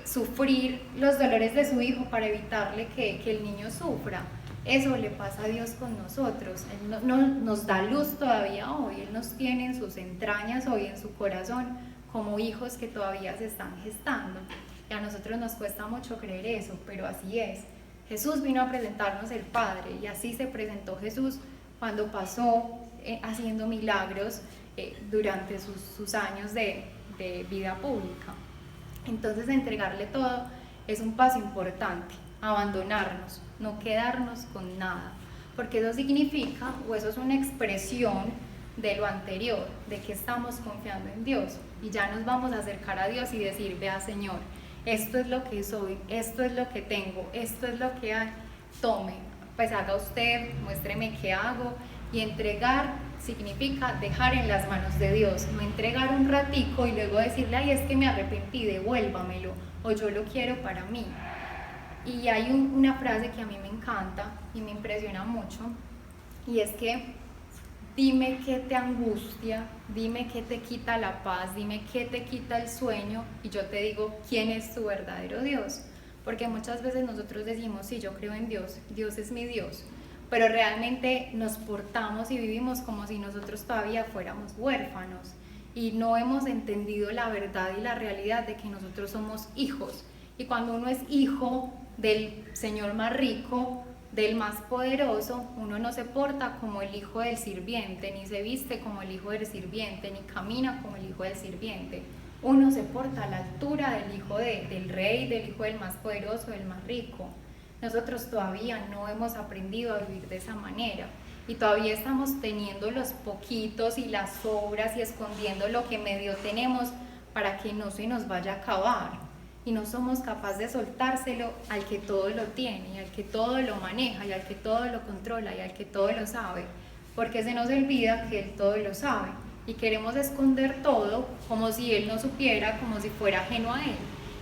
sufrir los dolores de su hijo para evitarle que el niño sufra. Eso le pasa a Dios con nosotros. Él nos da luz todavía hoy, Él nos tiene en sus entrañas hoy, en su corazón, como hijos que todavía se están gestando. Y a nosotros nos cuesta mucho creer eso, pero así es. Jesús vino a presentarnos el Padre, y así se presentó Jesús cuando pasó haciendo milagros durante sus años de vida pública. Entonces, entregarle todo es un paso importante, abandonarnos, no quedarnos con nada, porque eso significa, o eso es una expresión de lo anterior, de que estamos confiando en Dios, y ya nos vamos a acercar a Dios y decir: vea, Señor, esto es lo que soy, esto es lo que tengo, esto es lo que hay, tome, pues haga usted, muéstreme qué hago. Y entregar significa dejar en las manos de Dios, no entregar un ratico y luego decirle: ay, es que me arrepentí, devuélvamelo, o yo lo quiero para mí. Y hay una frase que a mí me encanta y me impresiona mucho, y es que dime qué te angustia, dime qué te quita la paz, dime qué te quita el sueño, y yo te digo quién es tu verdadero Dios. Porque muchas veces nosotros decimos, sí, yo creo en Dios, Dios es mi Dios, pero realmente nos portamos y vivimos como si nosotros todavía fuéramos huérfanos y no hemos entendido la verdad y la realidad de que nosotros somos hijos. Y cuando uno es hijo del Señor más rico, del más poderoso, uno no se porta como el hijo del sirviente, ni se viste como el hijo del sirviente, ni camina como el hijo del sirviente. Uno se porta a la altura del hijo del rey, del hijo del más poderoso, del más rico. Nosotros todavía no hemos aprendido a vivir de esa manera y todavía estamos teniendo los poquitos y las sobras y escondiendo lo que medio tenemos para que no se nos vaya a acabar. Y no somos capaces de soltárselo al que todo lo tiene, y al que todo lo maneja, y al que todo lo controla, y al que todo lo sabe, porque se nos olvida que Él todo lo sabe, y queremos esconder todo como si Él no supiera, como si fuera ajeno a Él.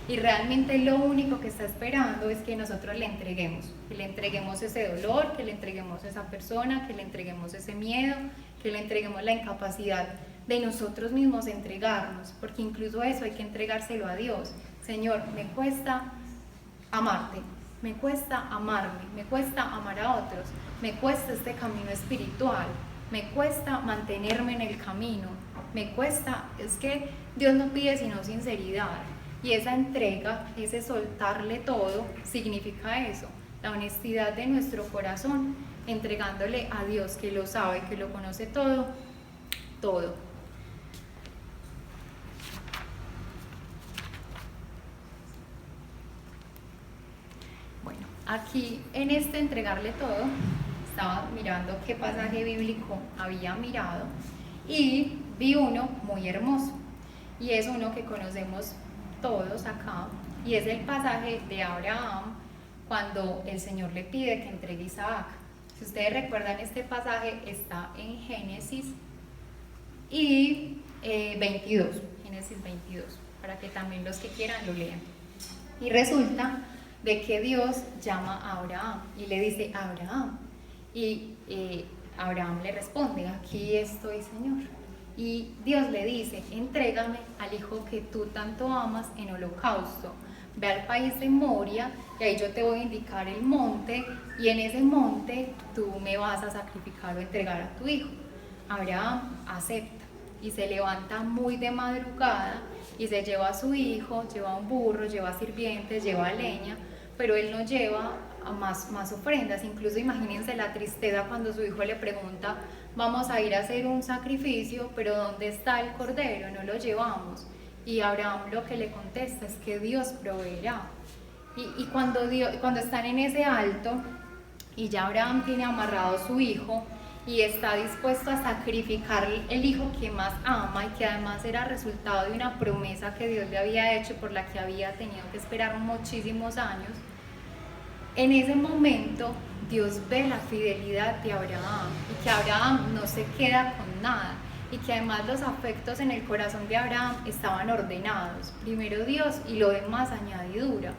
Y realmente lo único que está esperando es que nosotros le entreguemos ese dolor, que le entreguemos esa persona, que le entreguemos ese miedo, que le entreguemos la incapacidad de nosotros mismos entregarnos, porque incluso eso hay que entregárselo a Dios. Señor, me cuesta amarte, me cuesta amarme, me cuesta amar a otros, me cuesta este camino espiritual, me cuesta mantenerme en el camino, me cuesta, es que Dios no pide sino sinceridad, y esa entrega, ese soltarle todo, significa eso, la honestidad de nuestro corazón, entregándole a Dios que lo sabe, que lo conoce todo, todo. Aquí en este entregarle todo, estaba mirando qué pasaje bíblico había mirado y vi uno muy hermoso, y es uno que conocemos todos acá, y es el pasaje de Abraham cuando el Señor le pide que entregue a Isaac. Si ustedes recuerdan, este pasaje está en Génesis y 22, Génesis 22, para que también los que quieran lo lean. Y resulta de que Dios llama a Abraham y le dice, Abraham, y Abraham le responde, aquí estoy, Señor. Y Dios le dice, entrégame al hijo que tú tanto amas en holocausto. Ve al país de Moria y ahí yo te voy a indicar el monte, y en ese monte tú me vas a sacrificar o entregar a tu hijo. Abraham acepta y se levanta muy de madrugada y se lleva a su hijo, lleva un burro, lleva sirvientes, lleva leña, pero él no lleva a más ofrendas. Incluso imagínense la tristeza cuando su hijo le pregunta, vamos a ir a hacer un sacrificio, pero ¿dónde está el cordero? No lo llevamos. Y Abraham lo que le contesta es que Dios proveerá. Y cuando están en ese alto, y ya Abraham tiene amarrado a su hijo, y está dispuesto a sacrificar el hijo que más ama, y que además era resultado de una promesa que Dios le había hecho, por la que había tenido que esperar muchísimos años, en ese momento Dios ve la fidelidad de Abraham, y que Abraham no se queda con nada, y que además los afectos en el corazón de Abraham estaban ordenados, primero Dios y lo demás añadidura.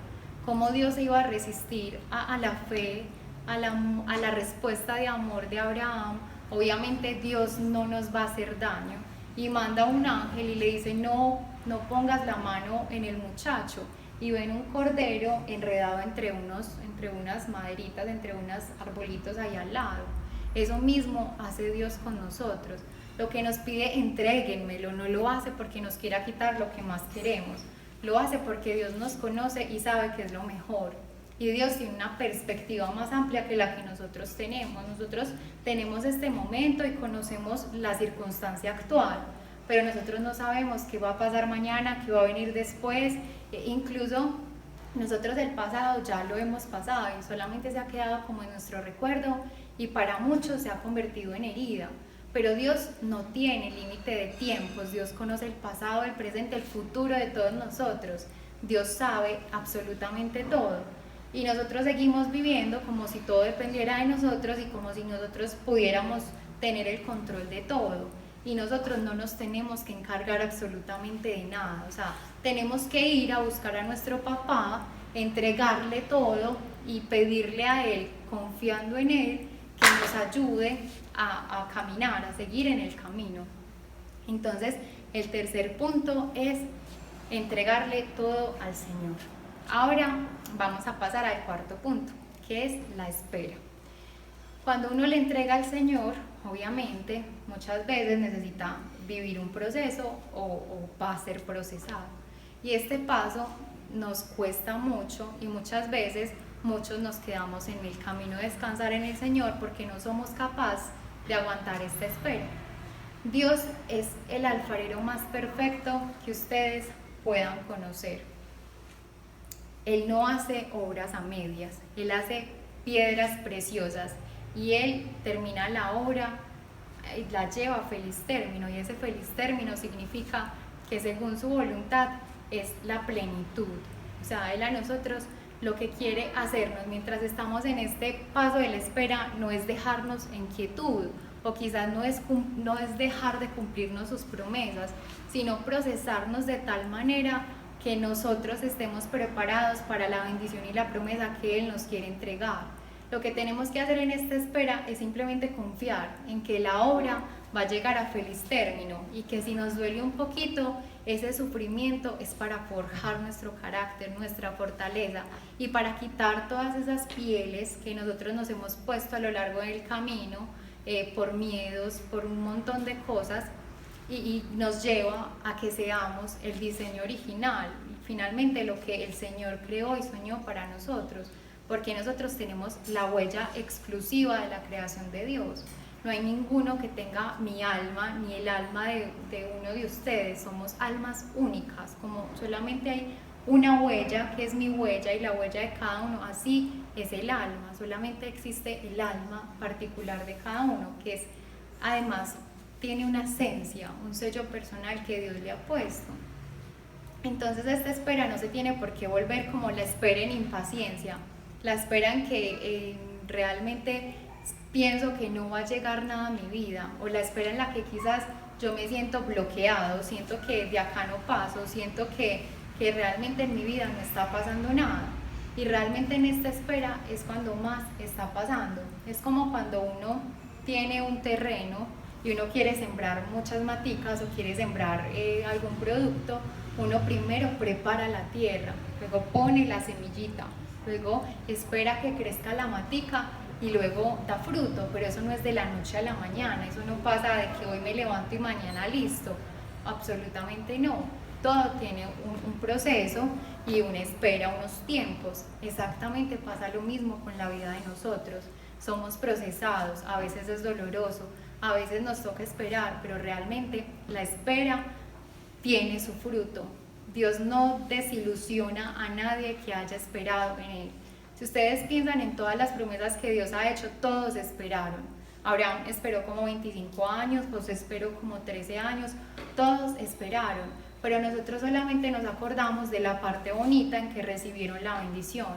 Cómo Dios se iba a resistir a la fe, a la respuesta de amor de Abraham. Obviamente Dios no nos va a hacer daño, y manda un ángel y le dice, no pongas la mano en el muchacho, y ven un cordero enredado entre unas maderitas, entre unos arbolitos ahí al lado. Eso mismo hace Dios con nosotros. Lo que nos pide, entréguenmelo, no lo hace porque nos quiera quitar lo que más queremos, lo hace porque Dios nos conoce y sabe que es lo mejor. Y Dios tiene una perspectiva más amplia que la que nosotros tenemos. Nosotros tenemos este momento y conocemos la circunstancia actual, pero nosotros no sabemos qué va a pasar mañana, qué va a venir después. Incluso nosotros el pasado ya lo hemos pasado y solamente se ha quedado como en nuestro recuerdo, y para muchos se ha convertido en herida. Pero Dios no tiene límite de tiempos. Dios conoce el pasado, el presente, el futuro de todos nosotros. Dios sabe absolutamente todo. Y nosotros seguimos viviendo como si todo dependiera de nosotros y como si nosotros pudiéramos tener el control de todo. Y nosotros no nos tenemos que encargar absolutamente de nada. O sea, tenemos que ir a buscar a nuestro papá entregarle todo y pedirle a Él, confiando en Él, que nos ayude a caminar, a seguir en el camino. Entonces, el tercer punto es entregarle todo al Señor. Ahora vamos a pasar al cuarto punto, que es la espera. Cuando uno le entrega al Señor, obviamente, muchas veces necesita vivir un proceso o va a ser procesado. Y este paso nos cuesta mucho y muchas veces muchos nos quedamos en el camino de descansar en el Señor porque no somos capaces de aguantar esta espera. Dios es el alfarero más perfecto que ustedes puedan conocer. Él no hace obras a medias, Él hace piedras preciosas y Él termina la obra y la lleva a feliz término, y ese feliz término significa que según su voluntad es la plenitud. O sea, Él a nosotros lo que quiere hacernos mientras estamos en este paso de la espera no es dejarnos en quietud, o quizás no es dejar de cumplirnos sus promesas, sino procesarnos de tal manera que nosotros estemos preparados para la bendición y la promesa que Él nos quiere entregar. Lo que tenemos que hacer en esta espera es simplemente confiar en que la obra va a llegar a feliz término y que si nos duele un poquito, ese sufrimiento es para forjar nuestro carácter, nuestra fortaleza y para quitar todas esas pieles que nosotros nos hemos puesto a lo largo del camino por miedos, por un montón de cosas y nos lleva a que seamos el diseño original, finalmente lo que el Señor creó y soñó para nosotros. Porque nosotros tenemos la huella exclusiva de la creación de Dios. No hay ninguno que tenga mi alma, ni el alma de uno de ustedes. Somos almas únicas, como solamente hay una huella, que es mi huella, y la huella de cada uno, así es el alma. Solamente existe el alma particular de cada uno, que es, además, tiene una esencia, un sello personal que Dios le ha puesto. Entonces esta espera no se tiene por qué volver como la espera en impaciencia, la espera en que realmente pienso que no va a llegar nada a mi vida, o la espera en la que quizás yo me siento bloqueado, siento que de acá no paso, siento que realmente en mi vida no está pasando nada. Y realmente en esta espera es cuando más está pasando. Es como cuando uno tiene un terreno y uno quiere sembrar muchas maticas o quiere sembrar algún producto, uno primero prepara la tierra, luego pone la semillita, luego espera que crezca la matica y luego da fruto, pero eso no es de la noche a la mañana, eso no pasa de que hoy me levanto y mañana listo, absolutamente no. Todo tiene un proceso y una espera, unos tiempos. Exactamente pasa lo mismo con la vida de nosotros. Somos procesados, a veces es doloroso, a veces nos toca esperar, pero realmente la espera tiene su fruto. Dios no desilusiona a nadie que haya esperado en Él. Si ustedes piensan en todas las promesas que Dios ha hecho, todos esperaron. Abraham esperó como 25 años, José esperó como 13 años, todos esperaron, pero nosotros solamente nos acordamos de la parte bonita en que recibieron la bendición,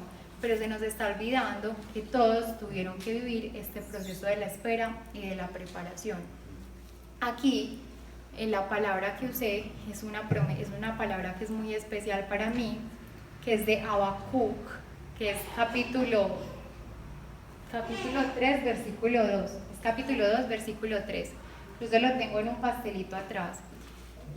pero se nos está olvidando que todos tuvieron que vivir este proceso de la espera y de la preparación. Aquí, en la palabra que usé, es una palabra que es muy especial para mí, que es de Habacuc, que es capítulo 3, versículo 2. Es capítulo 2, versículo 3. Yo lo tengo en un pastelito atrás.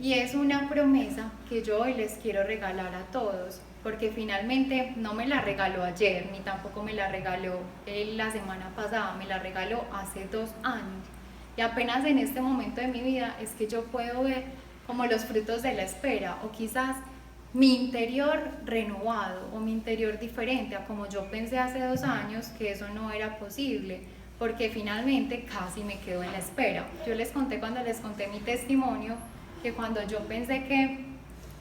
Y es una promesa que yo hoy les quiero regalar a todos, porque finalmente no me la regaló ayer, ni tampoco me la regaló la semana pasada, me la regaló hace 2 años. Y apenas en este momento de mi vida es que yo puedo ver como los frutos de la espera, o quizás mi interior renovado, o mi interior diferente a como yo pensé hace 2 años que eso no era posible, porque finalmente casi me quedo en la espera. Yo les conté cuando les conté mi testimonio, que cuando yo pensé que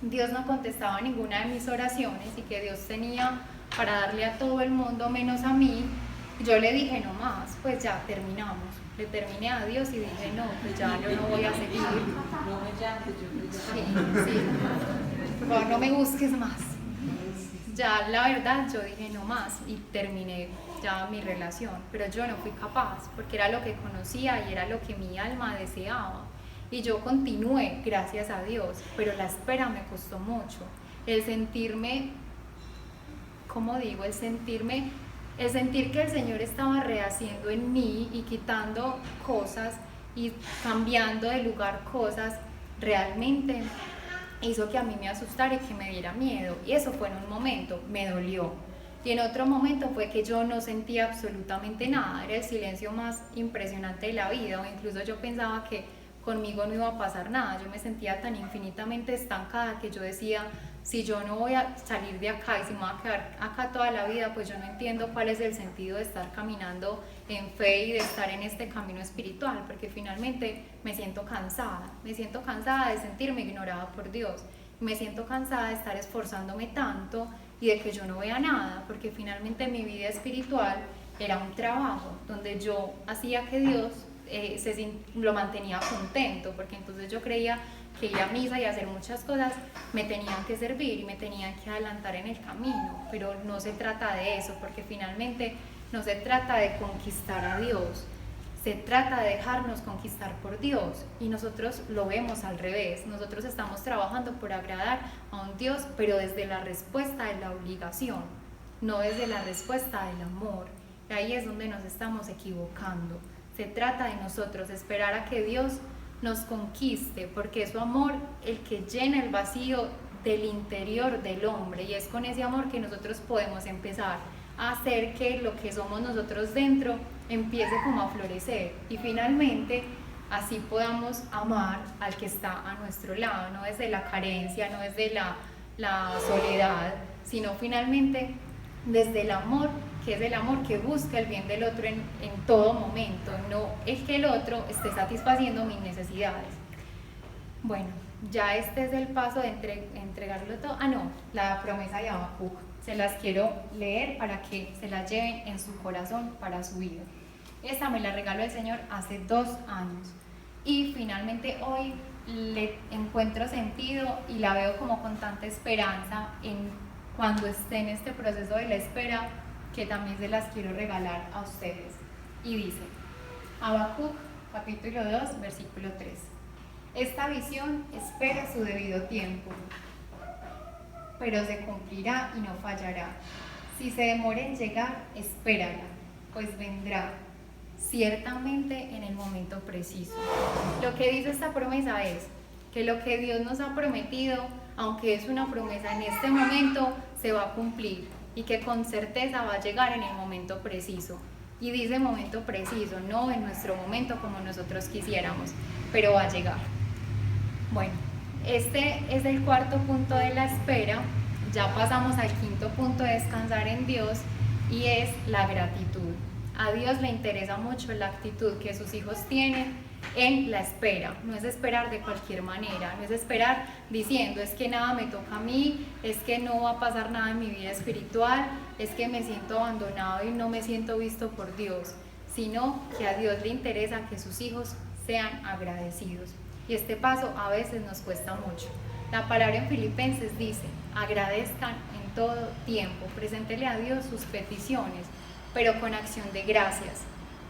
Dios no contestaba ninguna de mis oraciones y que Dios tenía para darle a todo el mundo menos a mí, yo le dije no más, pues ya terminamos. Le terminé a Dios y dije no, pues ya yo no voy a seguir. Sí. Por favor, no me busques más. Ya la verdad yo dije no más y terminé ya mi relación, pero yo no fui capaz porque era lo que conocía y era lo que mi alma deseaba. Y yo continué, gracias a Dios, pero la espera me costó mucho. El sentirme como digo, el sentir que el Señor estaba rehaciendo en mí y quitando cosas y cambiando de lugar cosas, realmente hizo que a mí me asustara y que me diera miedo. Y eso fue en un momento, me dolió. Y en otro momento fue que yo no sentía absolutamente nada, era el silencio más impresionante de la vida, o incluso yo pensaba que conmigo no iba a pasar nada. Yo me sentía tan infinitamente estancada que yo decía, si yo no voy a salir de acá y si me voy a quedar acá toda la vida, pues yo no entiendo cuál es el sentido de estar caminando en fe y de estar en este camino espiritual, porque finalmente me siento cansada de sentirme ignorada por Dios, me siento cansada de estar esforzándome tanto y de que yo no vea nada, porque finalmente mi vida espiritual era un trabajo donde yo hacía que Dios lo mantenía contento, porque entonces yo creía que ir a misa y hacer muchas cosas me tenían que servir y me tenían que adelantar en el camino, pero no se trata de eso, porque finalmente no se trata de conquistar a Dios, se trata de dejarnos conquistar por Dios, y nosotros lo vemos al revés. Nosotros estamos trabajando por agradar a un Dios, pero desde la respuesta de la obligación, no desde la respuesta del amor. Y ahí es donde nos estamos equivocando. Se trata de nosotros esperar a que Dios nos conquiste, porque es su amor el que llena el vacío del interior del hombre, y es con ese amor que nosotros podemos empezar a hacer que lo que somos nosotros dentro empiece como a florecer, y finalmente así podamos amar al que está a nuestro lado, no desde la carencia, no desde la soledad, sino finalmente desde el amor, que es el amor que busca el bien del otro en todo momento, no es que el otro esté satisfaciendo mis necesidades. Bueno, ya este es el paso de entregarlo todo. La promesa de Habacuc, se las quiero leer para que se las lleven en su corazón para su vida. Esta me la regaló el Señor hace 2 años y finalmente hoy le encuentro sentido y la veo como con tanta esperanza cuando esté en este proceso de la espera, que también se las quiero regalar a ustedes. Y dice, Habacuc, capítulo 2, versículo 3. Esta visión espera su debido tiempo, pero se cumplirá y no fallará. Si se demora en llegar, espérala, pues vendrá ciertamente en el momento preciso. Lo que dice esta promesa es que lo que Dios nos ha prometido, aunque es una promesa en este momento, se va a cumplir, y que con certeza va a llegar en el momento preciso. Y dice momento preciso, no en nuestro momento como nosotros quisiéramos, pero va a llegar. Bueno, este es el 4.º punto de la espera. Ya pasamos al 5.º punto de descansar en Dios, y es la gratitud. A Dios le interesa mucho la actitud que sus hijos tienen en la espera. No es esperar de cualquier manera, no es esperar diciendo es que nada me toca a mí, es que no va a pasar nada en mi vida espiritual, es que me siento abandonado y no me siento visto por Dios, sino que a Dios le interesa que sus hijos sean agradecidos. Y este paso a veces nos cuesta mucho. La palabra en Filipenses dice, agradezcan en todo tiempo, preséntele a Dios sus peticiones, pero con acción de gracias.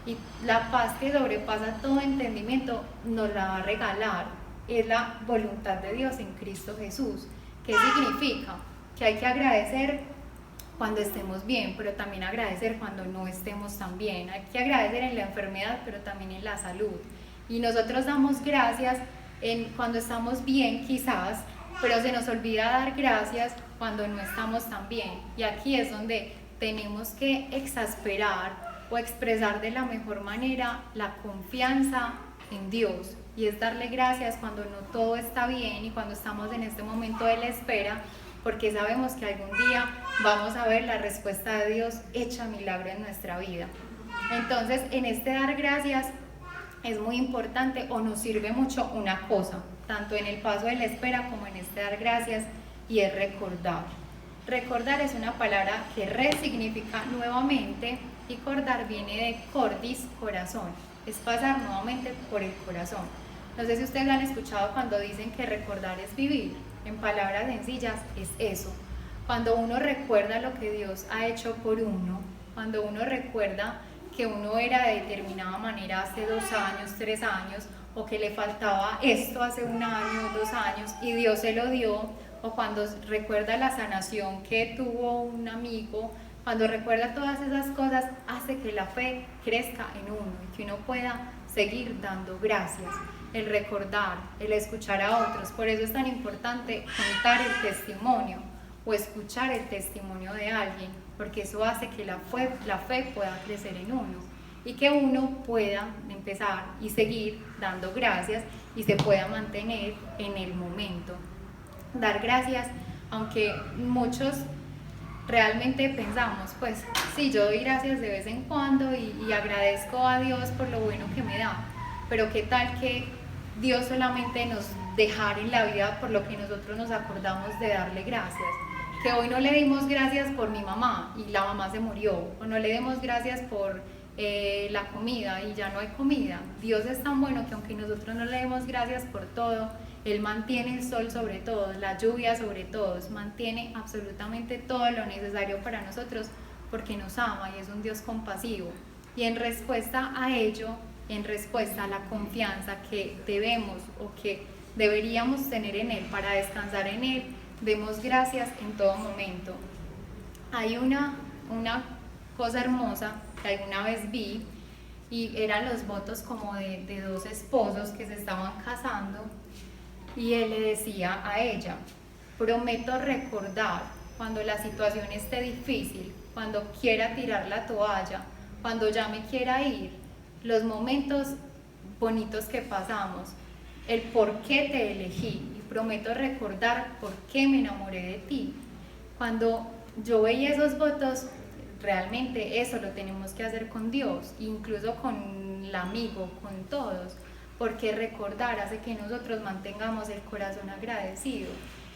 Y la paz que sobrepasa todo entendimiento nos la va a regalar. Es la voluntad de Dios en Cristo Jesús. ¿Qué significa? Que hay que agradecer cuando estemos bien, pero también agradecer cuando no estemos tan bien. Hay que agradecer en la enfermedad, pero también en la salud. Y nosotros damos gracias cuando estamos bien quizás, pero se nos olvida dar gracias cuando no estamos tan bien. Y aquí es donde tenemos que exasperar o expresar de la mejor manera la confianza en Dios, y es darle gracias cuando no todo está bien y cuando estamos en este momento de la espera, porque sabemos que algún día vamos a ver la respuesta de Dios hecha milagro en nuestra vida. Entonces, en este dar gracias es muy importante, o nos sirve mucho una cosa, tanto en el paso de la espera como en este dar gracias, y es recordar. Recordar es una palabra que resignifica nuevamente, y cordar viene de cordis, corazón, es pasar nuevamente por el corazón. No sé si ustedes han escuchado cuando dicen que recordar es vivir. En palabras sencillas es eso. Cuando uno recuerda lo que Dios ha hecho por uno, cuando uno recuerda que uno era de determinada manera hace 2 años, 3 años, o que le faltaba esto hace 1 año, 2 años, y Dios se lo dio, o cuando recuerda la sanación que tuvo un amigo, cuando recuerda todas esas cosas, hace que la fe crezca en uno y que uno pueda seguir dando gracias. El recordar, el escuchar a otros. Por eso es tan importante contar el testimonio o escuchar el testimonio de alguien, porque eso hace que la fe pueda crecer en uno y que uno pueda empezar y seguir dando gracias y se pueda mantener en el momento. Dar gracias, aunque muchos realmente pensamos, pues sí, yo doy gracias de vez en cuando y agradezco a Dios por lo bueno que me da, pero qué tal que Dios solamente nos dejara en la vida por lo que nosotros nos acordamos de darle gracias. Que hoy no le dimos gracias por mi mamá y la mamá se murió, o no le demos gracias por la comida y ya no hay comida. Dios es tan bueno que aunque nosotros no le demos gracias por todo, Él mantiene el sol sobre todos, la lluvia sobre todos, mantiene absolutamente todo lo necesario para nosotros porque nos ama y es un Dios compasivo. Y en respuesta a ello, en respuesta a la confianza que debemos o que deberíamos tener en Él para descansar en Él, demos gracias en todo momento. Hay una cosa hermosa que alguna vez vi y eran los votos como de dos esposos que se estaban casando y él le decía a ella: prometo recordar cuando la situación esté difícil, cuando quiera tirar la toalla, cuando ya me quiera ir, los momentos bonitos que pasamos, el por qué te elegí, y prometo recordar por qué me enamoré de ti. Cuando yo veía esos votos, realmente eso lo tenemos que hacer con Dios, incluso con el amigo, con todos, porque recordar hace que nosotros mantengamos el corazón agradecido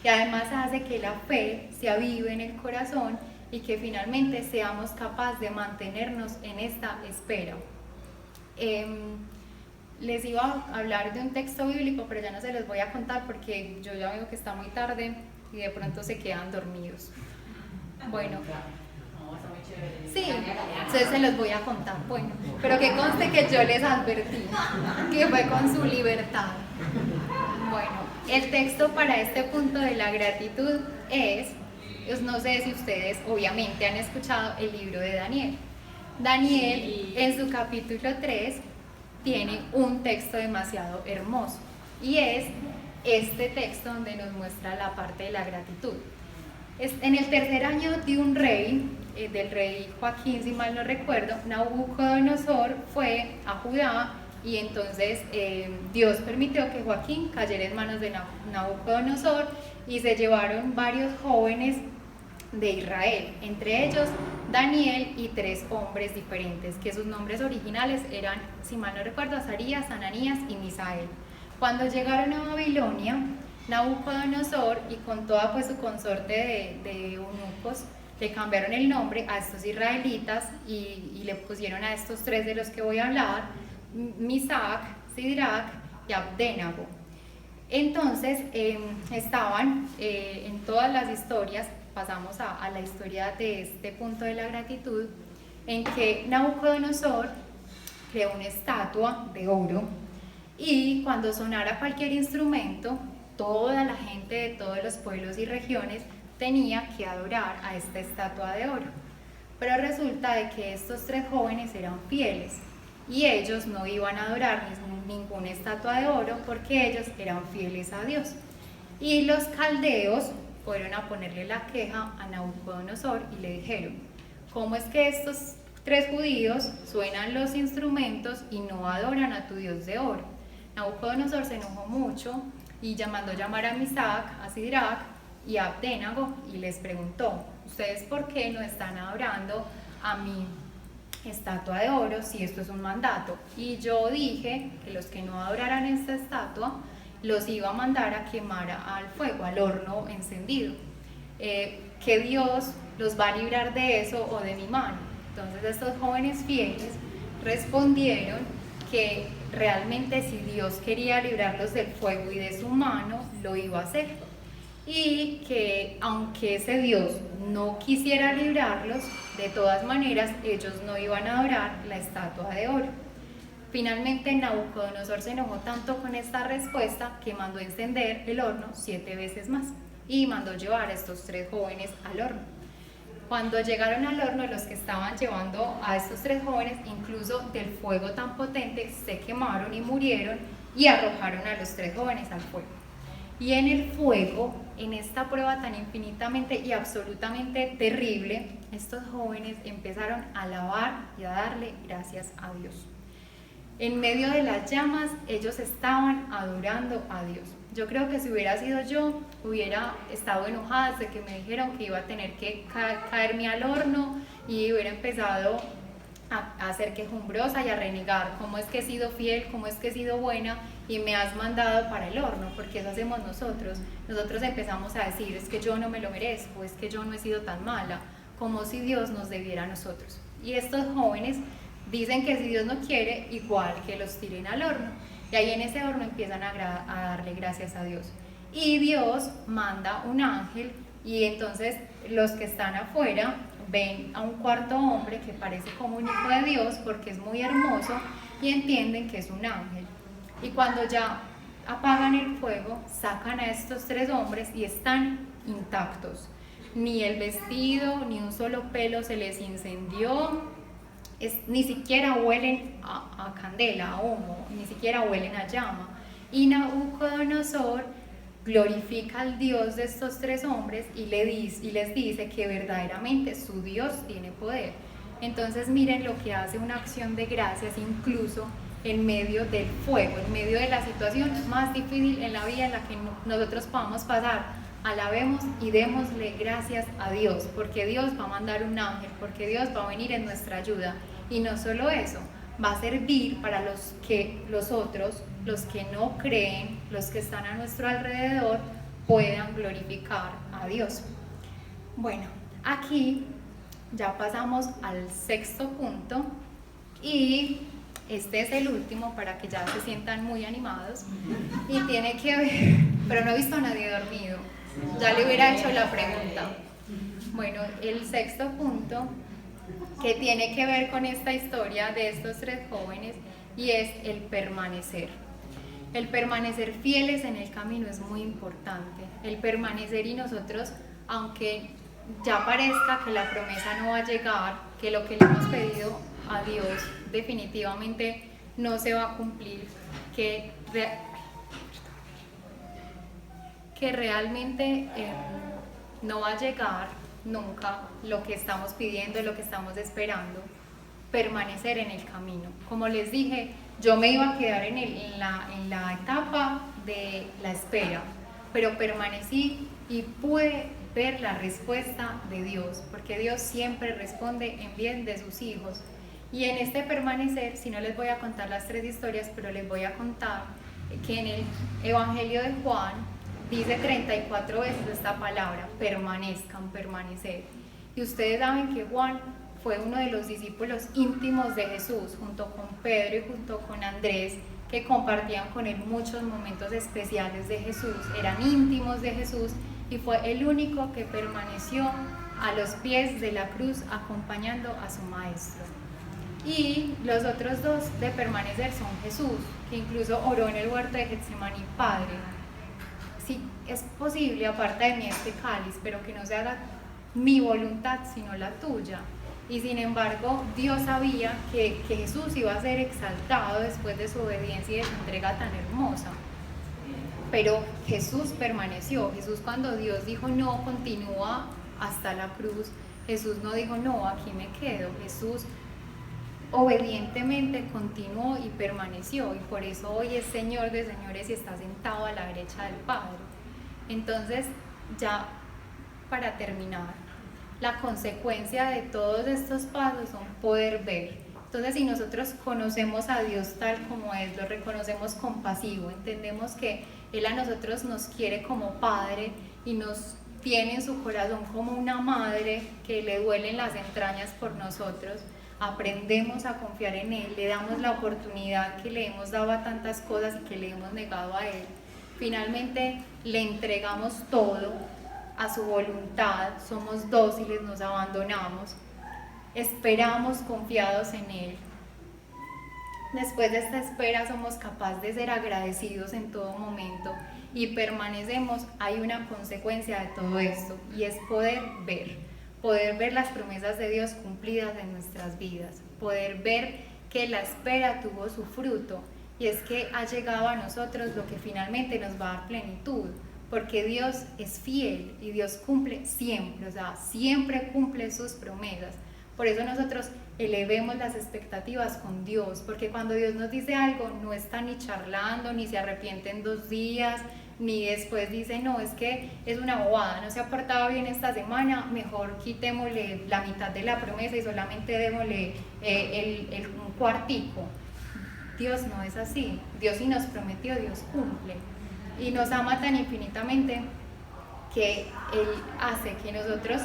y además hace que la fe se avive en el corazón y que finalmente seamos capaces de mantenernos en esta espera. Les iba a hablar de un texto bíblico, pero ya no se los voy a contar porque yo ya veo que está muy tarde y de pronto se quedan dormidos. Bueno, sí, entonces se los voy a contar. Bueno, pero que conste que yo les advertí que fue con su libertad. Bueno, el texto para este punto de la gratitud es, no sé si ustedes obviamente han escuchado el libro de Daniel. Daniel, en su capítulo 3, tiene un texto demasiado hermoso y es este texto donde nos muestra la parte de la gratitud. En el tercer año de un rey, del rey Joaquín, si mal no recuerdo, Nabucodonosor fue a Judá y entonces Dios permitió que Joaquín cayera en manos de Nabucodonosor y se llevaron varios jóvenes de Israel, entre ellos Daniel y 3 hombres diferentes, que sus nombres originales eran, si mal no recuerdo, Azarías, Ananías y Misael. Cuando llegaron a Babilonia, Nabucodonosor y con toda pues su consorte de eunucos le cambiaron el nombre a estos israelitas y le pusieron a estos 3 de los que voy a hablar, Misac, Sidrac y Abdenago. Entonces estaban en todas las historias, pasamos a la historia de este punto de la gratitud, en que Nabucodonosor creó una estatua de oro y cuando sonara cualquier instrumento, toda la gente de todos los pueblos y regiones tenía que adorar a esta estatua de oro. Pero resulta de que estos 3 jóvenes eran fieles y ellos no iban a adorar ninguna estatua de oro porque ellos eran fieles a Dios. Y los caldeos fueron a ponerle la queja a Nabucodonosor y le dijeron: ¿cómo es que estos 3 judíos suenan los instrumentos y no adoran a tu Dios de oro? Nabucodonosor se enojó mucho y mandó llamar a Misac, a Sidrac y a Abdenago y les preguntó: ¿ustedes por qué no están adorando a mi estatua de oro si esto es un mandato? Y yo dije que los que no adoraran esta estatua los iba a mandar a quemar al fuego, al horno encendido. Que Dios los va a librar de eso o de mi mano. Entonces estos jóvenes fieles respondieron que realmente si Dios quería librarlos del fuego y de su mano, lo iba a hacer. Y que aunque ese Dios no quisiera librarlos, de todas maneras ellos no iban a adorar la estatua de oro. Finalmente Nabucodonosor se enojó tanto con esta respuesta que mandó encender el horno 7 veces más. y mandó llevar a estos 3 jóvenes al horno. Cuando llegaron al horno, los que estaban llevando a estos 3 jóvenes, incluso del fuego tan potente, se quemaron y murieron y arrojaron a los 3 jóvenes al fuego. Y en el fuego, en esta prueba tan infinitamente y absolutamente terrible, estos jóvenes empezaron a alabar y a darle gracias a Dios. En medio de las llamas, ellos estaban adorando a Dios. Yo creo que si hubiera sido yo, hubiera estado enojada de que me dijeron que iba a tener que caerme al horno y hubiera empezado a ser quejumbrosa y a renegar. ¿Cómo es que he sido fiel? ¿Cómo es que he sido buena? Y me has mandado para el horno, porque eso hacemos nosotros. Nosotros empezamos a decir, es que yo no me lo merezco, es que yo no he sido tan mala, como si Dios nos debiera a nosotros. Y estos jóvenes dicen que si Dios no quiere, igual que los tiren al horno. Y ahí en ese horno empiezan a darle gracias a Dios. Y Dios manda un ángel, y entonces los que están afuera ven a un cuarto hombre que parece como un hijo de Dios porque es muy hermoso y entienden que es un ángel. Y cuando ya apagan el fuego, sacan a estos 3 hombres y están intactos. Ni el vestido, ni un solo pelo se les incendió, ni siquiera huelen a candela, a humo, ni siquiera huelen a llama. Y Nabucodonosor glorifica al Dios de estos 3 hombres y les dice que verdaderamente su Dios tiene poder. Entonces miren lo que hace una acción de gracias incluso en medio del fuego, en medio de la situación más difícil en la vida en la que nosotros podamos pasar. Alabemos y démosle gracias a Dios, porque Dios va a mandar un ángel, porque Dios va a venir en nuestra ayuda. Y no solo eso, va a servir para los otros, los que no creen, los que están a nuestro alrededor, puedan glorificar a Dios. Bueno, aquí ya pasamos al 6.º punto y este es el último para que ya se sientan muy animados y tiene que ver, pero no he visto a nadie dormido, ya le hubiera hecho la pregunta. Bueno, el 6.º punto que tiene que ver con esta historia de estos 3 jóvenes y es el permanecer. El permanecer fieles en el camino es muy importante. El permanecer, y nosotros, aunque ya parezca que la promesa no va a llegar, que lo que le hemos pedido a Dios definitivamente no se va a cumplir, que realmente no va a llegar nunca lo que estamos pidiendo, lo que estamos esperando, permanecer en el camino. Como les dije, yo me iba a quedar en la etapa de la espera, pero permanecí y pude ver la respuesta de Dios, porque Dios siempre responde en bien de sus hijos. Y en este permanecer, si no les voy a contar las 3 historias, pero les voy a contar que en el Evangelio de Juan dice 34 veces esta palabra, permanezcan, permanecer. Y ustedes saben que Juan fue uno de los discípulos íntimos de Jesús, junto con Pedro y junto con Andrés, que compartían con él muchos momentos especiales de Jesús, eran íntimos de Jesús, y fue el único que permaneció a los pies de la cruz acompañando a su maestro. Y los otros 2 de permanecer son Jesús, que incluso oró en el huerto de Getsemaní: Padre, si es posible, aparta de mí este cáliz, pero que no se haga mi voluntad sino la tuya. Y sin embargo, Dios sabía que Jesús iba a ser exaltado después de su obediencia y de su entrega tan hermosa. Pero Jesús permaneció. Jesús, cuando Dios dijo no, continúa hasta la cruz, Jesús no dijo no, aquí me quedo. Jesús obedientemente continuó y permaneció, y por eso hoy es Señor de señores y está sentado a la derecha del Padre. Entonces, ya para terminar, la consecuencia de todos estos pasos son poder ver. Entonces, si nosotros conocemos a Dios tal como es, lo reconocemos compasivo, entendemos que Él a nosotros nos quiere como Padre y nos tiene en su corazón como una madre que le duelen las entrañas por nosotros, aprendemos a confiar en Él, le damos la oportunidad que le hemos dado a tantas cosas y que le hemos negado a Él. Finalmente le entregamos todo a su voluntad, somos dóciles, nos abandonamos, esperamos confiados en Él. Después de esta espera somos capaces de ser agradecidos en todo momento y permanecemos, hay una consecuencia de todo esto, y es poder ver las promesas de Dios cumplidas en nuestras vidas, poder ver que la espera tuvo su fruto, y es que ha llegado a nosotros lo que finalmente nos va a dar plenitud, porque Dios es fiel y Dios cumple siempre, o sea, siempre cumple sus promesas. Por eso nosotros elevemos las expectativas con Dios, porque cuando Dios nos dice algo, no está ni charlando, ni se arrepiente en 2 días, ni después dice, no, es que es una bobada, no se ha portado bien esta semana, mejor quitémosle la mitad de la promesa y solamente démosle un cuartico. Dios no es así. Dios sí nos prometió, Dios cumple. Y nos ama tan infinitamente que Él hace que nosotros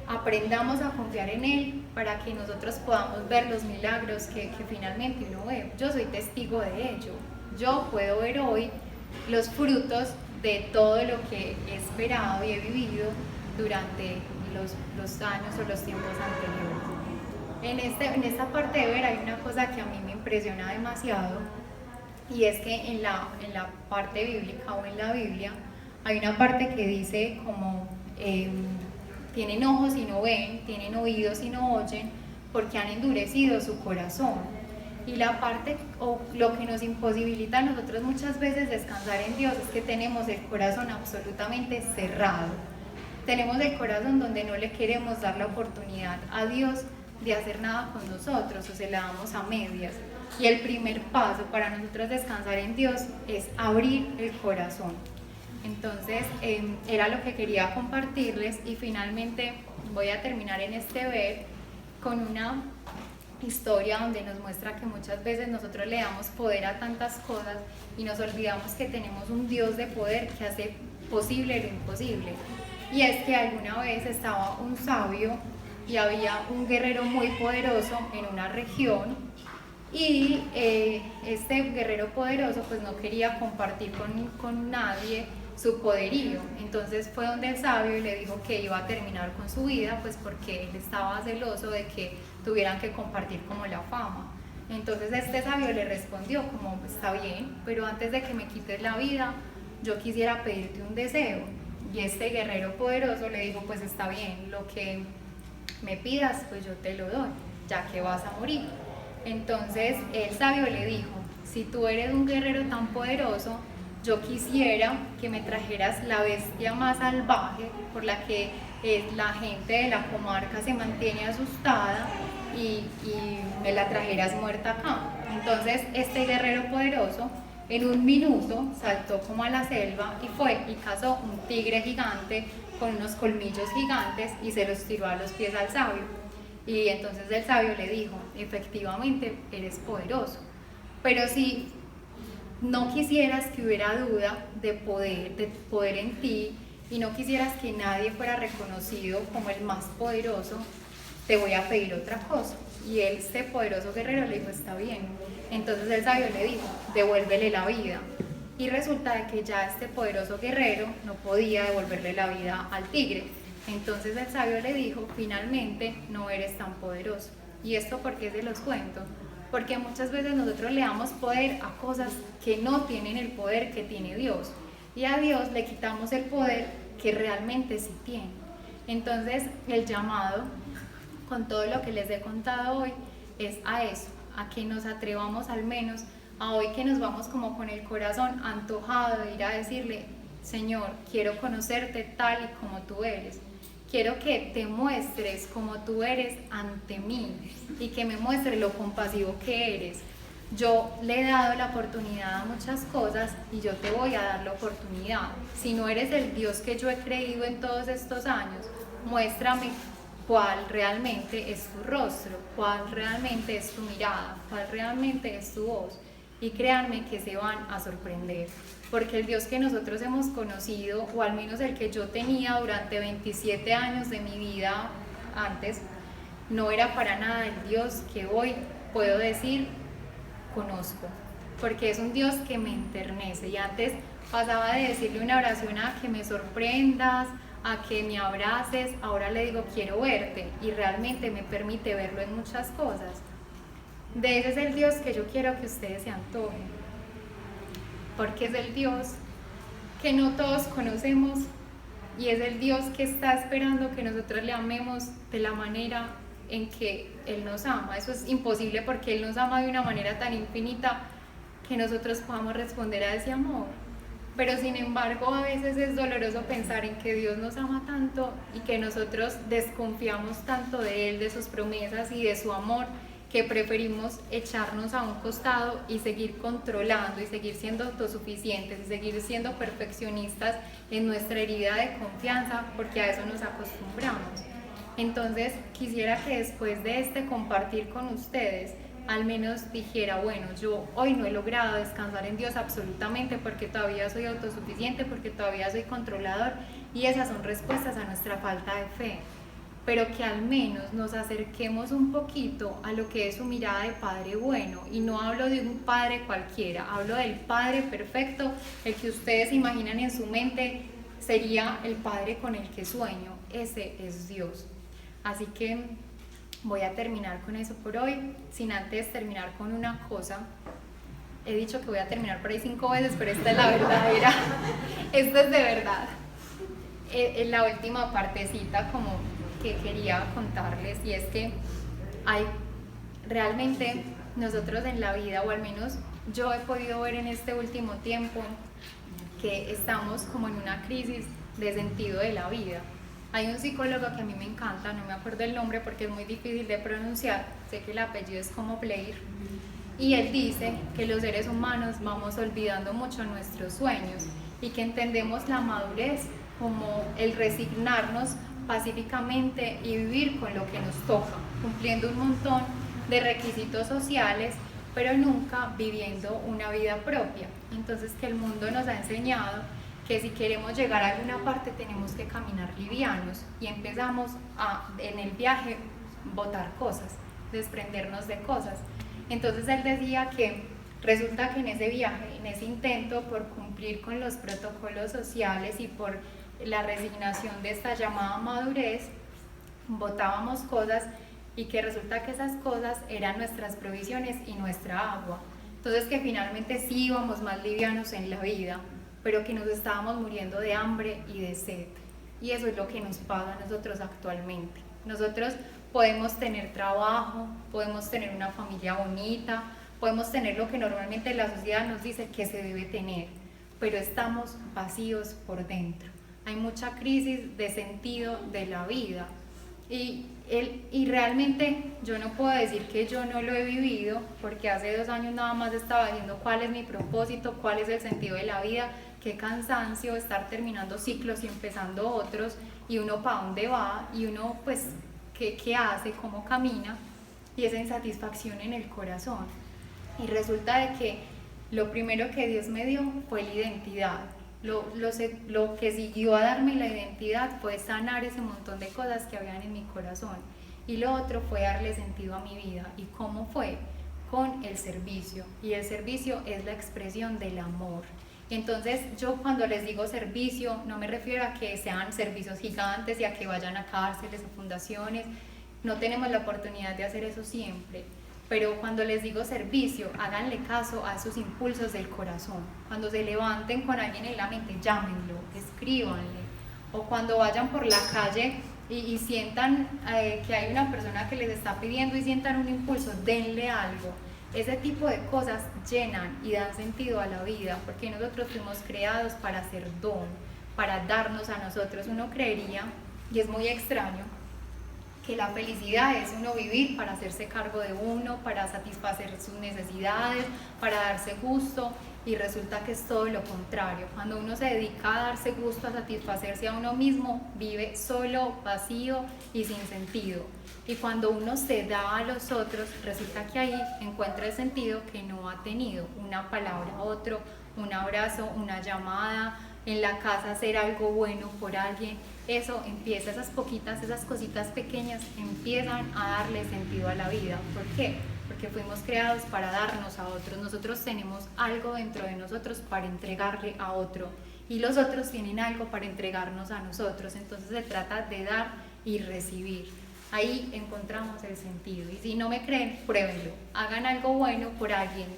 aprendamos a confiar en Él para que nosotros podamos ver los milagros que finalmente uno ve. Yo soy testigo de ello. Yo puedo ver hoy los frutos de todo lo que he esperado y he vivido durante los años o los tiempos anteriores. En esta parte de ver hay una cosa que a mí me impresiona demasiado, y es que en la parte bíblica o en la Biblia hay una parte que dice como tienen ojos y no ven, tienen oídos y no oyen, porque han endurecido su corazón. Y la parte o lo que nos imposibilita a nosotros muchas veces descansar en Dios es que tenemos el corazón absolutamente cerrado. Tenemos el corazón donde no le queremos dar la oportunidad a Dios de hacer nada con nosotros, o se la damos a medias. Y el primer paso para nosotros descansar en Dios es abrir el corazón. Entonces, era lo que quería compartirles, y finalmente voy a terminar en este ver con una historia donde nos muestra que muchas veces nosotros le damos poder a tantas cosas y nos olvidamos que tenemos un Dios de poder que hace posible lo imposible. Y es que alguna vez estaba un sabio y había un guerrero muy poderoso en una región, y este guerrero poderoso pues no quería compartir con nadie su poderío. Entonces fue donde el sabio y le dijo que iba a terminar con su vida, pues porque él estaba celoso de que tuvieran que compartir como la fama. Entonces este sabio le respondió como, está bien, pero antes de que me quites la vida, yo quisiera pedirte un deseo. Y este guerrero poderoso le dijo, pues está bien, lo que me pidas, pues yo te lo doy, ya que vas a morir. Entonces el sabio le dijo, si tú eres un guerrero tan poderoso, yo quisiera que me trajeras la bestia más salvaje por la que la gente de la comarca se mantiene asustada, y me la trajeras muerta acá. Entonces este guerrero poderoso en 1 minuto saltó como a la selva y fue y cazó un tigre gigante con unos colmillos gigantes y se los tiró a los pies al sabio. Y entonces el sabio le dijo, efectivamente eres poderoso, pero si no quisieras que hubiera duda de poder en ti, y no quisieras que nadie fuera reconocido como el más poderoso, te voy a pedir otra cosa. Y este poderoso guerrero le dijo, está bien. Entonces el sabio le dijo, devuélvele la vida. Y resulta de que ya este poderoso guerrero no podía devolverle la vida al tigre. Entonces el sabio le dijo, finalmente no eres tan poderoso. ¿Y esto por qué se los cuento? Porque muchas veces nosotros le damos poder a cosas que no tienen el poder que tiene Dios, y a Dios le quitamos el poder que realmente sí tiene. Entonces el llamado, con todo lo que les he contado hoy, es a eso, a que nos atrevamos al menos a hoy, que nos vamos como con el corazón antojado de ir a decirle, Señor, quiero conocerte tal y como tú eres. Quiero que te muestres como tú eres ante mí, y que me muestres lo compasivo que eres. Yo le he dado la oportunidad a muchas cosas y yo te voy a dar la oportunidad. Si no eres el Dios que yo he creído en todos estos años, muéstrame cuál realmente es tu rostro, cuál realmente es tu mirada, cuál realmente es tu voz. Y créanme que se van a sorprender, porque el Dios que nosotros hemos conocido, o al menos el que yo tenía durante 27 años de mi vida antes, no era para nada el Dios que hoy puedo decir conozco, porque es un Dios que me enternece. Y antes pasaba de decirle una oración a que me sorprendas, a que me abraces, ahora le digo quiero verte, y realmente me permite verlo en muchas cosas. De ese es el Dios que yo quiero que ustedes se antojen, porque es el Dios que no todos conocemos, y es el Dios que está esperando que nosotros le amemos de la manera en que Él nos ama. Eso es imposible porque Él nos ama de una manera tan infinita que nosotros podamos responder a ese amor. Pero sin embargo a veces es doloroso pensar en que Dios nos ama tanto y que nosotros desconfiamos tanto de Él, de sus promesas y de su amor, que preferimos echarnos a un costado y seguir controlando y seguir siendo autosuficientes y seguir siendo perfeccionistas en nuestra herida de confianza, porque a eso nos acostumbramos. Entonces quisiera que después de este compartir con ustedes al menos dijera, bueno, yo hoy no he logrado descansar en Dios absolutamente porque todavía soy autosuficiente, porque todavía soy controlador, y esas son respuestas a nuestra falta de fe, pero que al menos nos acerquemos un poquito a lo que es su mirada de Padre bueno. Y no hablo de un Padre cualquiera, hablo del Padre perfecto, el que ustedes imaginan en su mente sería el Padre con el que sueño. Ese es Dios. Así que voy a terminar con eso por hoy, sin antes terminar con una cosa. He dicho que voy a terminar por ahí 5 veces, pero esta es la verdadera. Esto es de verdad. En la última partecita como que quería contarles, y es que hay realmente nosotros en la vida, o al menos yo he podido ver en este último tiempo, que estamos como en una crisis de sentido de la vida. Hay un psicólogo que a mí me encanta, no me acuerdo el nombre porque es muy difícil de pronunciar, sé que el apellido es como Blair, y él dice que los seres humanos vamos olvidando mucho nuestros sueños y que entendemos la madurez como el resignarnos pacíficamente y vivir con lo que nos toca, cumpliendo un montón de requisitos sociales, pero nunca viviendo una vida propia. Entonces que el mundo nos ha enseñado que si queremos llegar a alguna parte tenemos que caminar livianos, y empezamos en el viaje botar cosas, desprendernos de cosas. Entonces él decía que resulta que en ese viaje, en ese intento por cumplir con los protocolos sociales y por la resignación de esta llamada madurez, botábamos cosas, y que resulta que esas cosas eran nuestras provisiones y nuestra agua. Entonces que finalmente sí íbamos más livianos en la vida, pero que nos estábamos muriendo de hambre y de sed. Y eso es lo que nos pasa a nosotros actualmente. Nosotros podemos tener trabajo, podemos tener una familia bonita, podemos tener lo que normalmente la sociedad nos dice que se debe tener, pero estamos vacíos por dentro. Hay mucha crisis de sentido de la vida. Y realmente yo no puedo decir que yo no lo he vivido, porque hace 2 años nada más estaba diciendo cuál es mi propósito, cuál es el sentido de la vida. Qué cansancio estar terminando ciclos y empezando otros, y uno para dónde va, y uno pues qué hace, cómo camina, y esa insatisfacción en el corazón. Y resulta de que lo primero que Dios me dio fue la identidad. Lo que siguió a darme la identidad fue sanar ese montón de cosas que habían en mi corazón, y lo otro fue darle sentido a mi vida. ¿Y cómo fue? Con el servicio, y el servicio es la expresión del amor. Entonces yo cuando les digo servicio no me refiero a que sean servicios gigantes y a que vayan a cárceles o fundaciones, no tenemos la oportunidad de hacer eso siempre, pero cuando les digo servicio, háganle caso a esos impulsos del corazón. Cuando se levanten con alguien en la mente, llámenlo, escríbanle, o cuando vayan por la calle y sientan que hay una persona que les está pidiendo y sientan un impulso, denle algo. Ese tipo de cosas llenan y dan sentido a la vida, porque nosotros fuimos creados para hacer don, para darnos a nosotros. Uno creería, y es muy extraño, que la felicidad es uno vivir para hacerse cargo de uno, para satisfacer sus necesidades, para darse gusto, y resulta que es todo lo contrario. Cuando uno se dedica a darse gusto, a satisfacerse a uno mismo, vive solo, vacío y sin sentido. Y cuando uno se da a los otros, resulta que ahí encuentra el sentido que no ha tenido. Una palabra a otro, un abrazo, una llamada, en la casa hacer algo bueno por alguien. Eso empieza, esas cositas pequeñas empiezan a darle sentido a la vida. ¿Por qué? Porque fuimos creados para darnos a otros. Nosotros tenemos algo dentro de nosotros para entregarle a otro, y los otros tienen algo para entregarnos a nosotros. Entonces se trata de dar y recibir. Ahí encontramos el sentido. Y si no me creen, pruébenlo. Hagan algo bueno por alguien.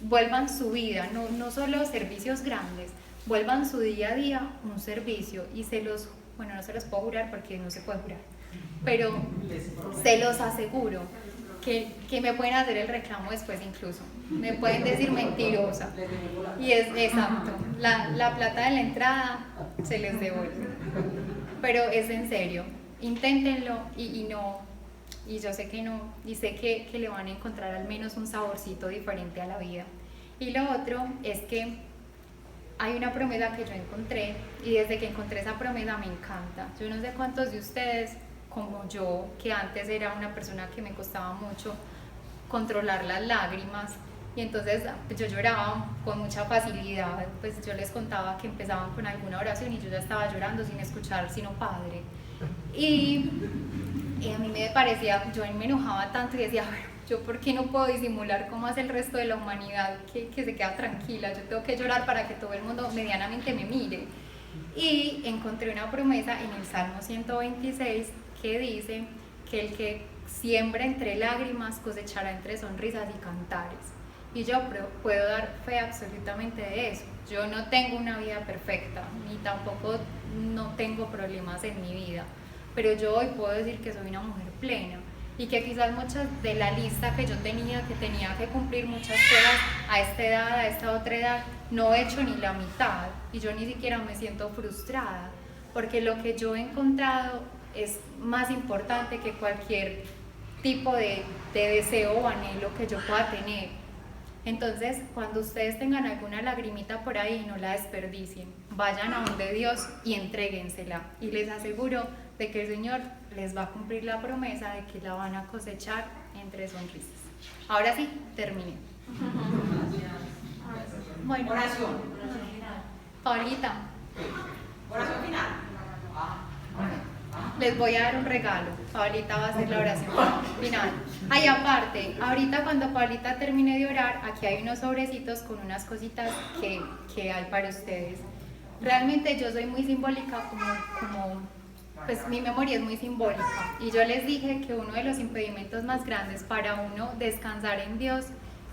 Vuelvan su vida, no solo servicios grandes, vuelvan su día a día un servicio, y bueno, no se los puedo jurar porque no se puede jurar, pero se los aseguro que me pueden hacer el reclamo después, incluso me pueden decir mentirosa, y es exacto, la plata de la entrada se les devuelve, pero es en serio, inténtenlo, y yo sé que no, y sé que le van a encontrar al menos un saborcito diferente a la vida. Y lo otro es que hay una promesa que yo encontré, y desde que encontré esa promesa me encanta. Yo no sé cuántos de ustedes, como yo, que antes era una persona que me costaba mucho controlar las lágrimas, y entonces yo lloraba con mucha facilidad, pues yo les contaba que empezaban con alguna oración y yo ya estaba llorando sin escuchar sino Padre, y a mí me parecía, yo me enojaba tanto y decía, bueno, yo por qué no puedo disimular cómo hace el resto de la humanidad que se queda tranquila, yo tengo que llorar para que todo el mundo medianamente me mire. Y encontré una promesa en el Salmo 126 que dice que el que siembra entre lágrimas cosechará entre sonrisas y cantares. Y yo puedo dar fe absolutamente de eso. Yo no tengo una vida perfecta, ni tampoco no tengo problemas en mi vida, pero yo hoy puedo decir que soy una mujer plena, y que quizás muchas de la lista que yo tenía que cumplir muchas cosas a esta edad, a esta otra edad, no he hecho ni la mitad, y yo ni siquiera me siento frustrada, porque lo que yo he encontrado es más importante que cualquier tipo de deseo o anhelo que yo pueda tener. Entonces, cuando ustedes tengan alguna lagrimita por ahí, no la desperdicien, vayan a donde Dios y entréguensela, y les aseguro de que el Señor les va a cumplir la promesa de que la van a cosechar entre sonrisas. Ahora sí, terminé. Bueno, Oración. Paulita, Oración final. les voy a dar un regalo. Paulita va a hacer la oración final. Ay, aparte, ahorita cuando Paulita termine de orar, aquí hay unos sobrecitos con unas cositas que hay para ustedes. Realmente yo soy muy simbólica, pues mi memoria es muy simbólica, y yo les dije que uno de los impedimentos más grandes para uno descansar en Dios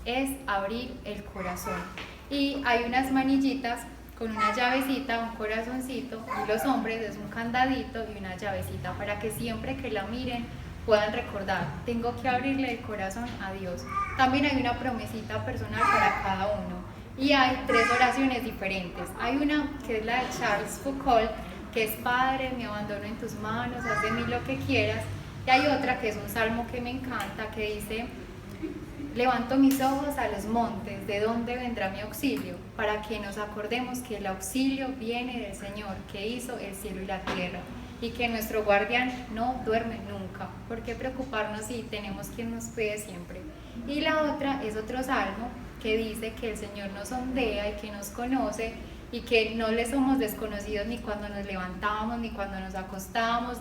es abrir el corazón. Y hay unas manillitas con una llavecita, un corazoncito, y los hombres es un candadito y una llavecita para que siempre que la miren puedan recordar, tengo que abrirle el corazón a Dios. También hay una promesita personal para cada uno, y hay 3 oraciones diferentes. Hay una que es la de Charles Foucault, que es Padre, me abandono en tus manos, haz de mí lo que quieras, y hay otra que es un salmo que me encanta, que dice: levanto mis ojos a los montes, ¿de dónde vendrá mi auxilio? Para que nos acordemos que el auxilio viene del Señor, que hizo el cielo y la tierra, y que nuestro guardián no duerme nunca. ¿Por qué preocuparnos si tenemos quien nos cuide siempre? Y la otra es otro salmo que dice que el Señor nos sondea y que nos conoce, y que no le somos desconocidos ni cuando nos levantamos, ni cuando nos acostamos,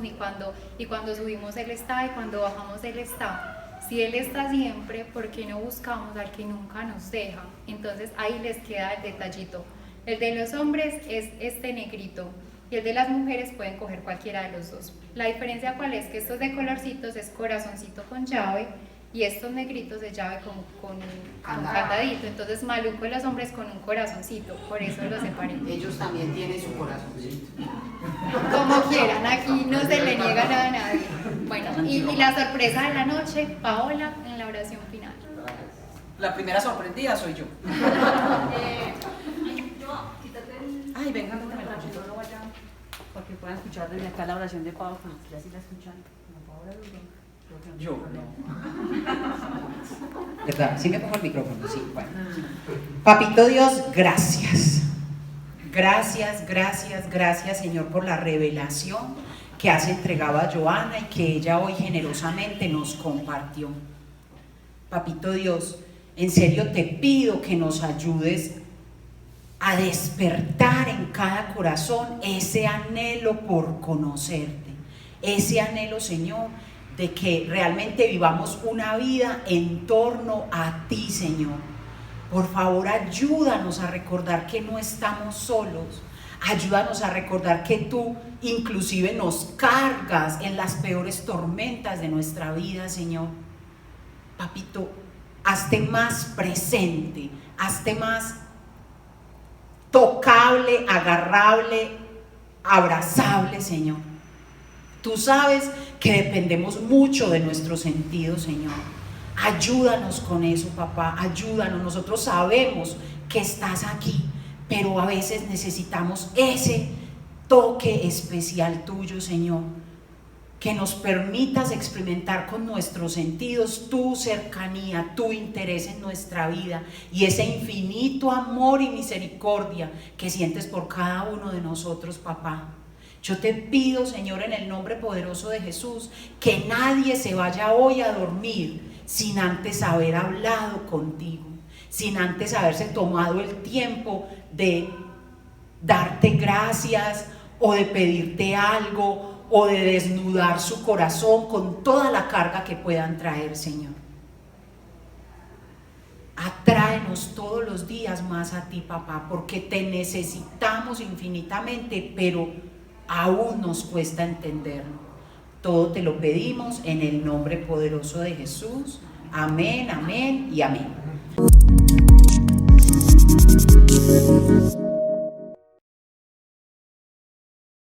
y cuando subimos Él está, y cuando bajamos Él está. Si Él está siempre, ¿por qué no buscamos al que nunca nos deja? Entonces ahí les queda el detallito. El de los hombres es este negrito, y el de las mujeres pueden coger cualquiera de los dos. La diferencia cuál es, que estos de colorcitos es corazoncito con llave, y estos negritos es llave con candadito. Entonces maluco de los hombres con un corazoncito, por eso los separé. Ellos también tienen su corazoncito. Como quieran, aquí no se le niega nada a nadie. Bueno, y la sorpresa de la noche, Paola, en la oración final. La primera sorprendida soy yo. Ay, venga, no me la no vaya, para que puedan escuchar desde acá la oración de Pablo, que así la escuchan. Yo no. ¿Verdad? ¿Sí me pongo el micrófono? Sí, bueno. Papito Dios, gracias. Gracias, Señor, por la revelación que has entregado a Joana y que ella hoy generosamente nos compartió. Papito Dios, en serio te pido que nos ayudes a despertar en cada corazón ese anhelo por conocerte, ese anhelo, Señor, de que realmente vivamos una vida en torno a ti, Señor. Por favor, ayúdanos a recordar que no estamos solos. Ayúdanos a recordar que tú inclusive nos cargas en las peores tormentas de nuestra vida, Señor. Papito, hazte más presente, hazte más tocable, agarrable, abrazable, Señor. Tú sabes que dependemos mucho de nuestros sentidos, Señor. Ayúdanos con eso, papá, ayúdanos. Nosotros sabemos que estás aquí, pero a veces necesitamos ese toque especial tuyo, Señor, que nos permitas experimentar con nuestros sentidos tu cercanía, tu interés en nuestra vida y ese infinito amor y misericordia que sientes por cada uno de nosotros, papá. Yo te pido, Señor, en el nombre poderoso de Jesús, que nadie se vaya hoy a dormir sin antes haber hablado contigo, sin antes haberse tomado el tiempo de darte gracias o de pedirte algo o de desnudar su corazón con toda la carga que puedan traer, Señor. Atráenos todos los días más a ti, papá, porque te necesitamos infinitamente, pero aún nos cuesta entenderlo. Todo te lo pedimos en el nombre poderoso de Jesús. Amén, amén y amén.